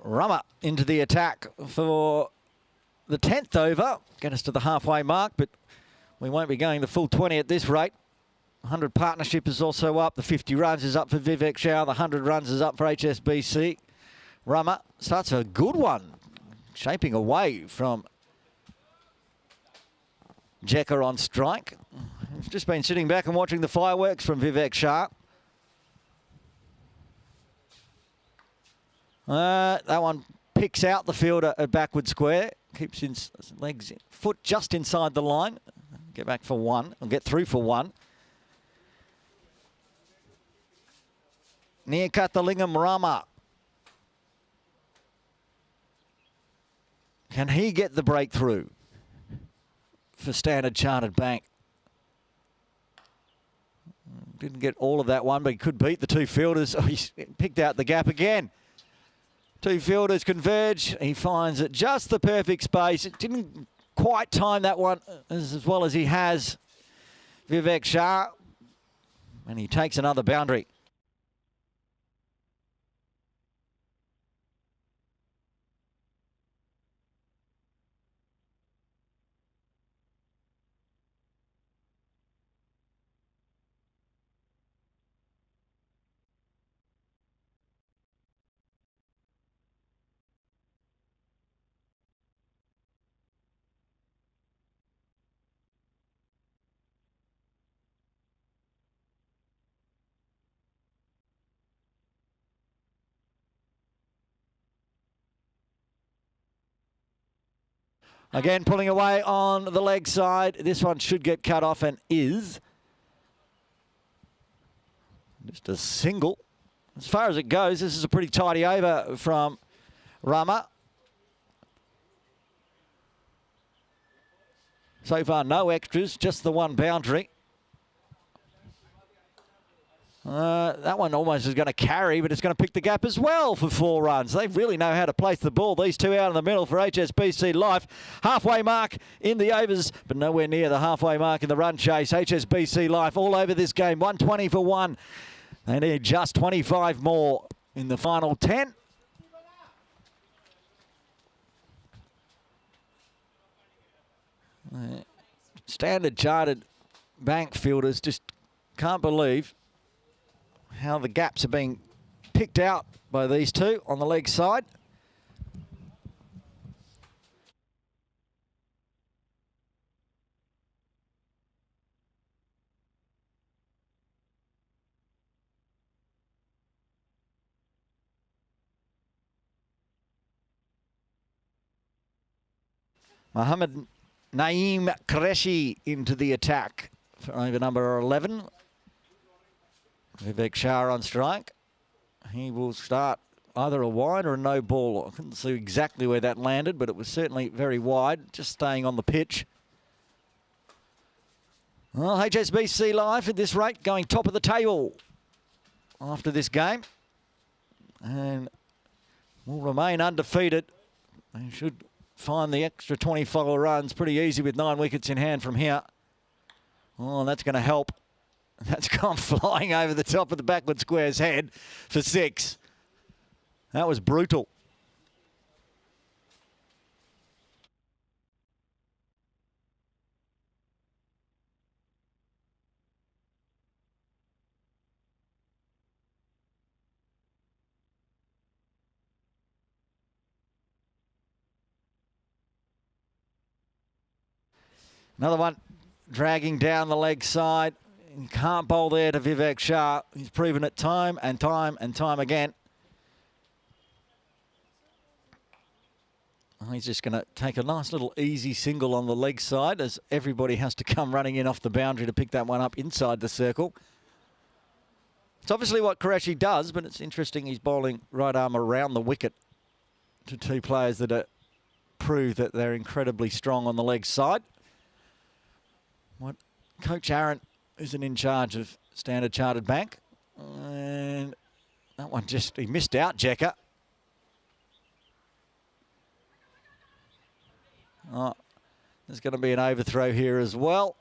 Rummer into the attack for the 10th over. Get us to the halfway mark, but we won't be going the full 20 at this rate. 100 partnership is also up. The 50 runs is up for Vivek Shah. The 100 runs is up for HSBC. Rummer starts a good one, shaping away from Jekker on strike. I've just been sitting back and watching the fireworks from Vivek Shah. That one picks out the fielder at backward square. Keeps his legs, foot just inside the line. Get back for 1. I'll get through for 1. Near Kathalingam Rama. Can he get the breakthrough for Standard Chartered Bank? Didn't get all of that one, but he could beat the 2 fielders. Oh, he's picked out the gap again. 2 fielders converge. He finds it just the perfect space. It didn't quite time that one as well as he has Vivek Shah. And he takes another boundary. Again, pulling away on the leg side. This one should get cut off and is. Just a single. As far as it goes, this is a pretty tidy over from Rama. So far, no extras, just the 1 boundary. That one almost is going to carry, but it's going to pick the gap as well for 4 runs. They really know how to place the ball. These 2 out in the middle for HSBC Life. Halfway mark in the overs, but nowhere near the halfway mark in the run chase. HSBC Life all over this game. 120 for 1. They need just 25 more in the final 10. Standard Chartered Bank fielders just can't believe how the gaps are being picked out by these 2 on the leg side. Mohammed Naeem Qureshi into the attack for over number 11. Vivek Shah on strike. He will start either a wide or a no ball. I couldn't see exactly where that landed, but it was certainly very wide, just staying on the pitch. Well, HSBC Life at this rate going top of the table after this game. And will remain undefeated. They should find the extra 24 runs pretty easy with 9 wickets in hand from here. Oh, that's going to help. That's gone flying over the top of the backward square's head for 6. That was brutal. Another one dragging down the leg side. You can't bowl there to Vivek Shah. He's proven it time and time and time again. He's just going to take a nice little easy single on the leg side as everybody has to come running in off the boundary to pick that one up inside the circle. It's obviously what Qureshi does, but it's interesting he's bowling right arm around the wicket to 2 players that prove that they're incredibly strong on the leg side. What Coach Aaron isn't in charge of Standard Chartered Bank. And that one he missed out, Jekka. Oh, there's going to be an overthrow here as well.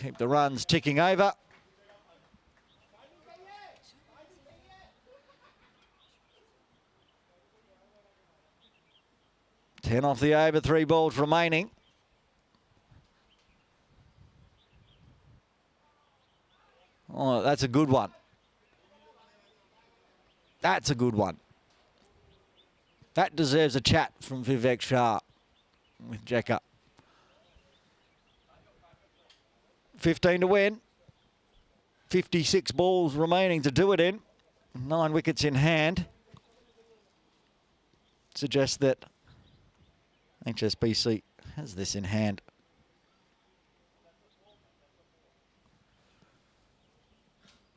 Keep the runs ticking over. Ten off the over, 3 balls remaining. Oh, that's a good one. That's a good one. That deserves a chat from Vivek Shah with Jekka. 15 to win. 56 balls remaining to do it in. 9 wickets in hand. Suggests that HSBC has this in hand.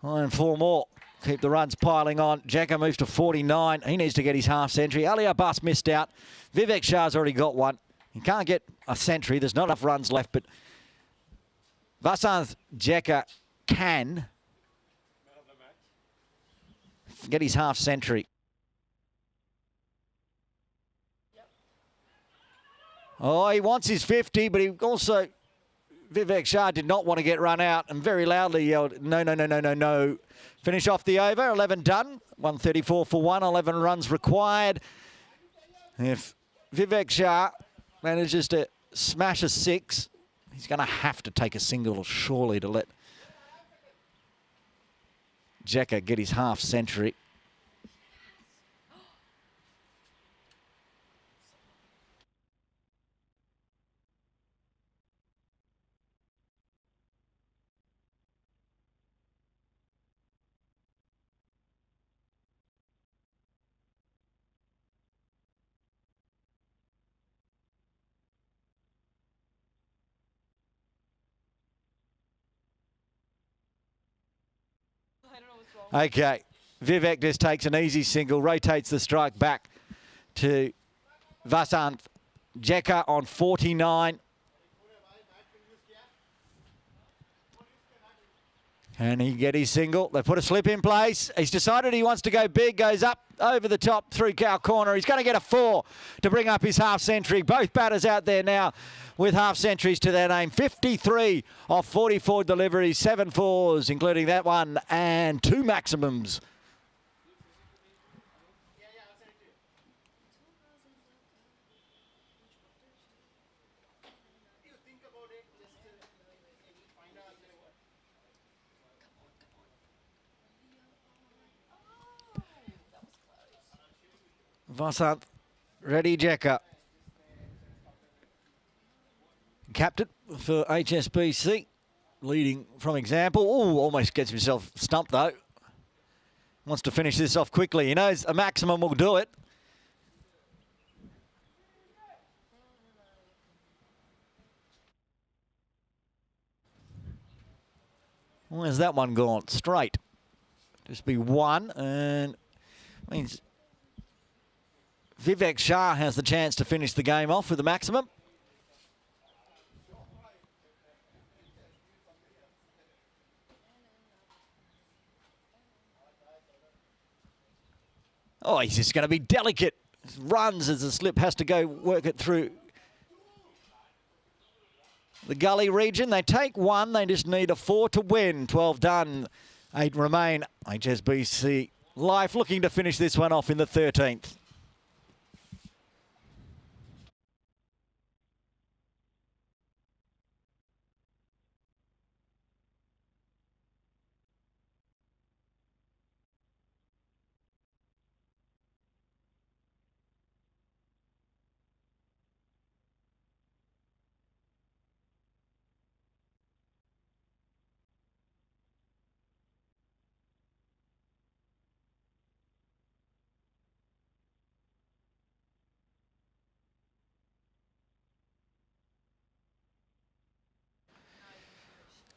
And 4 more. Keep the runs piling on. Jekka moves to 49. He needs to get his half century. Ali Abbas missed out. Vivek Shah's already got one. He can't get a century. There's not enough runs left, but Vasanth Jekka can get his half century. Oh, he wants his 50, but he also, Vivek Shah did not want to get run out and very loudly yelled, no, no, no, no, no, no. Finish off the over, 11 done, 134 for 1, 11 runs required. If Vivek Shah manages to smash a 6, he's going to have to take a single surely to let Jekka get his half century. Okay, Vivek just takes an easy single, rotates the strike back to Vasanth Jekka on 49. Can he get his single? They put a slip in place. He's decided he wants to go big, goes up over the top through cow corner. He's going to get a 4 to bring up his half century. Both batters out there now with half centuries to their name. 53 off 44 deliveries, 7 fours, including that one, and 2 maximums. Vasanth, ready Jekka. Captain for HSBC, leading from example. Oh, almost gets himself stumped though. Wants to finish this off quickly. He knows a maximum will do it. Where's that one gone? Straight. Just be one, and means Vivek Shah has the chance to finish the game off with the maximum. Oh, he's just going to be delicate. Runs as the slip has to go work it through the gully region. They take one. They just need a 4 to win. 12 done. 8 remain. HSBC Life looking to finish this one off in the 13th.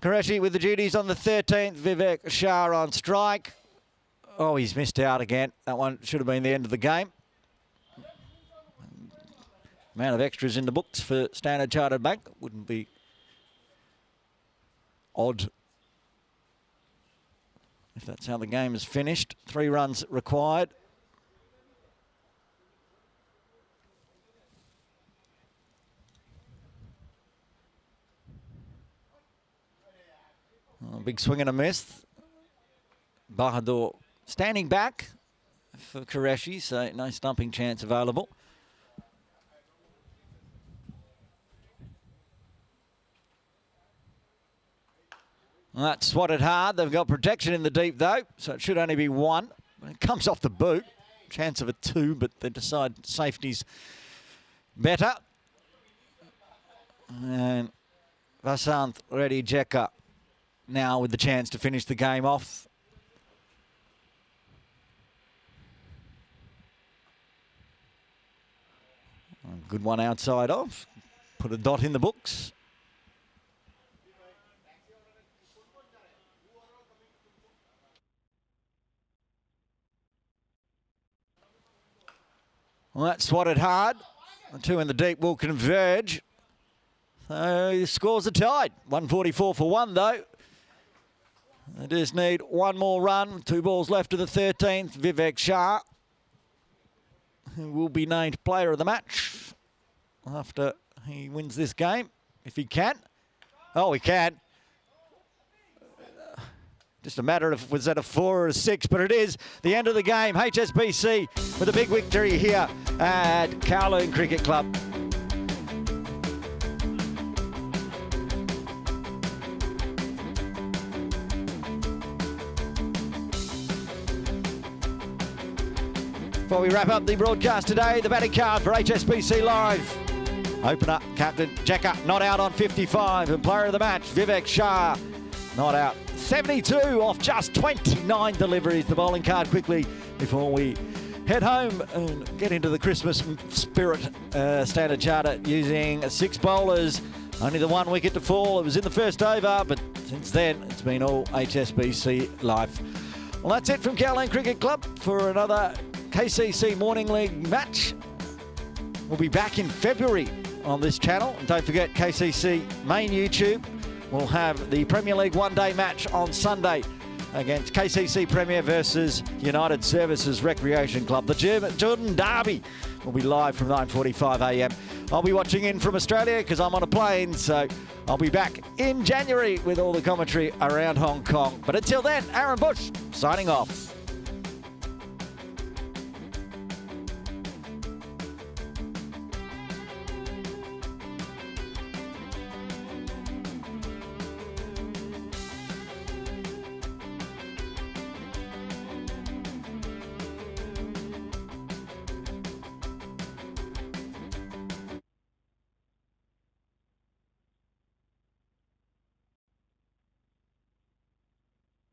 Qureshi with the duties on the 13th. Vivek Shah on strike. Oh, he's missed out again. That one should have been the end of the game. Amount of extras in the books for Standard Chartered Bank. Wouldn't be odd if that's how the game is finished. 3 runs required. Oh, big swing and a miss. Bahadur standing back for Qureshi, so no stumping chance available. Well, that's swatted hard. They've got protection in the deep though, so it should only be 1. It comes off the boot. Chance of a 2, but they decide safety's better. And Vasanth Reddy Jekka now with the chance to finish the game off. Good one outside off. Put a dot in the books. Well, that's swatted hard. The 2 in the deep will converge. So the scores are tied. 144 for 1 though. They just need 1 more run. 2 balls left to the 13th. Vivek Shah, who will be named player of the match after he wins this game, if he can. Oh, he can. Just a matter of was that a 4 or a 6, but it is the end of the game. HSBC with a big victory here at Kowloon Cricket Club. Before we wrap up the broadcast today, the batting card for HSBC Live. Opener, captain Jekka, not out on 55. And player of the match, Vivek Shah, not out. 72 off just 29 deliveries. The bowling card quickly before we head home and get into the Christmas spirit. Standard Charter using 6 bowlers. Only the 1 wicket to fall. It was in the first over, but since then, it's been all HSBC Life. Well, that's it from Kowloon Cricket Club for another KCC Morning League match. We'll be back in February on this channel. And don't forget, KCC main YouTube will have the Premier League one-day match on Sunday against KCC Premier versus United Services Recreation Club. The Jordan Derby will be live from 9:45 a.m. I'll be watching in from Australia because I'm on a plane, so I'll be back in January with all the commentary around Hong Kong. But until then, Aaron Bush signing off.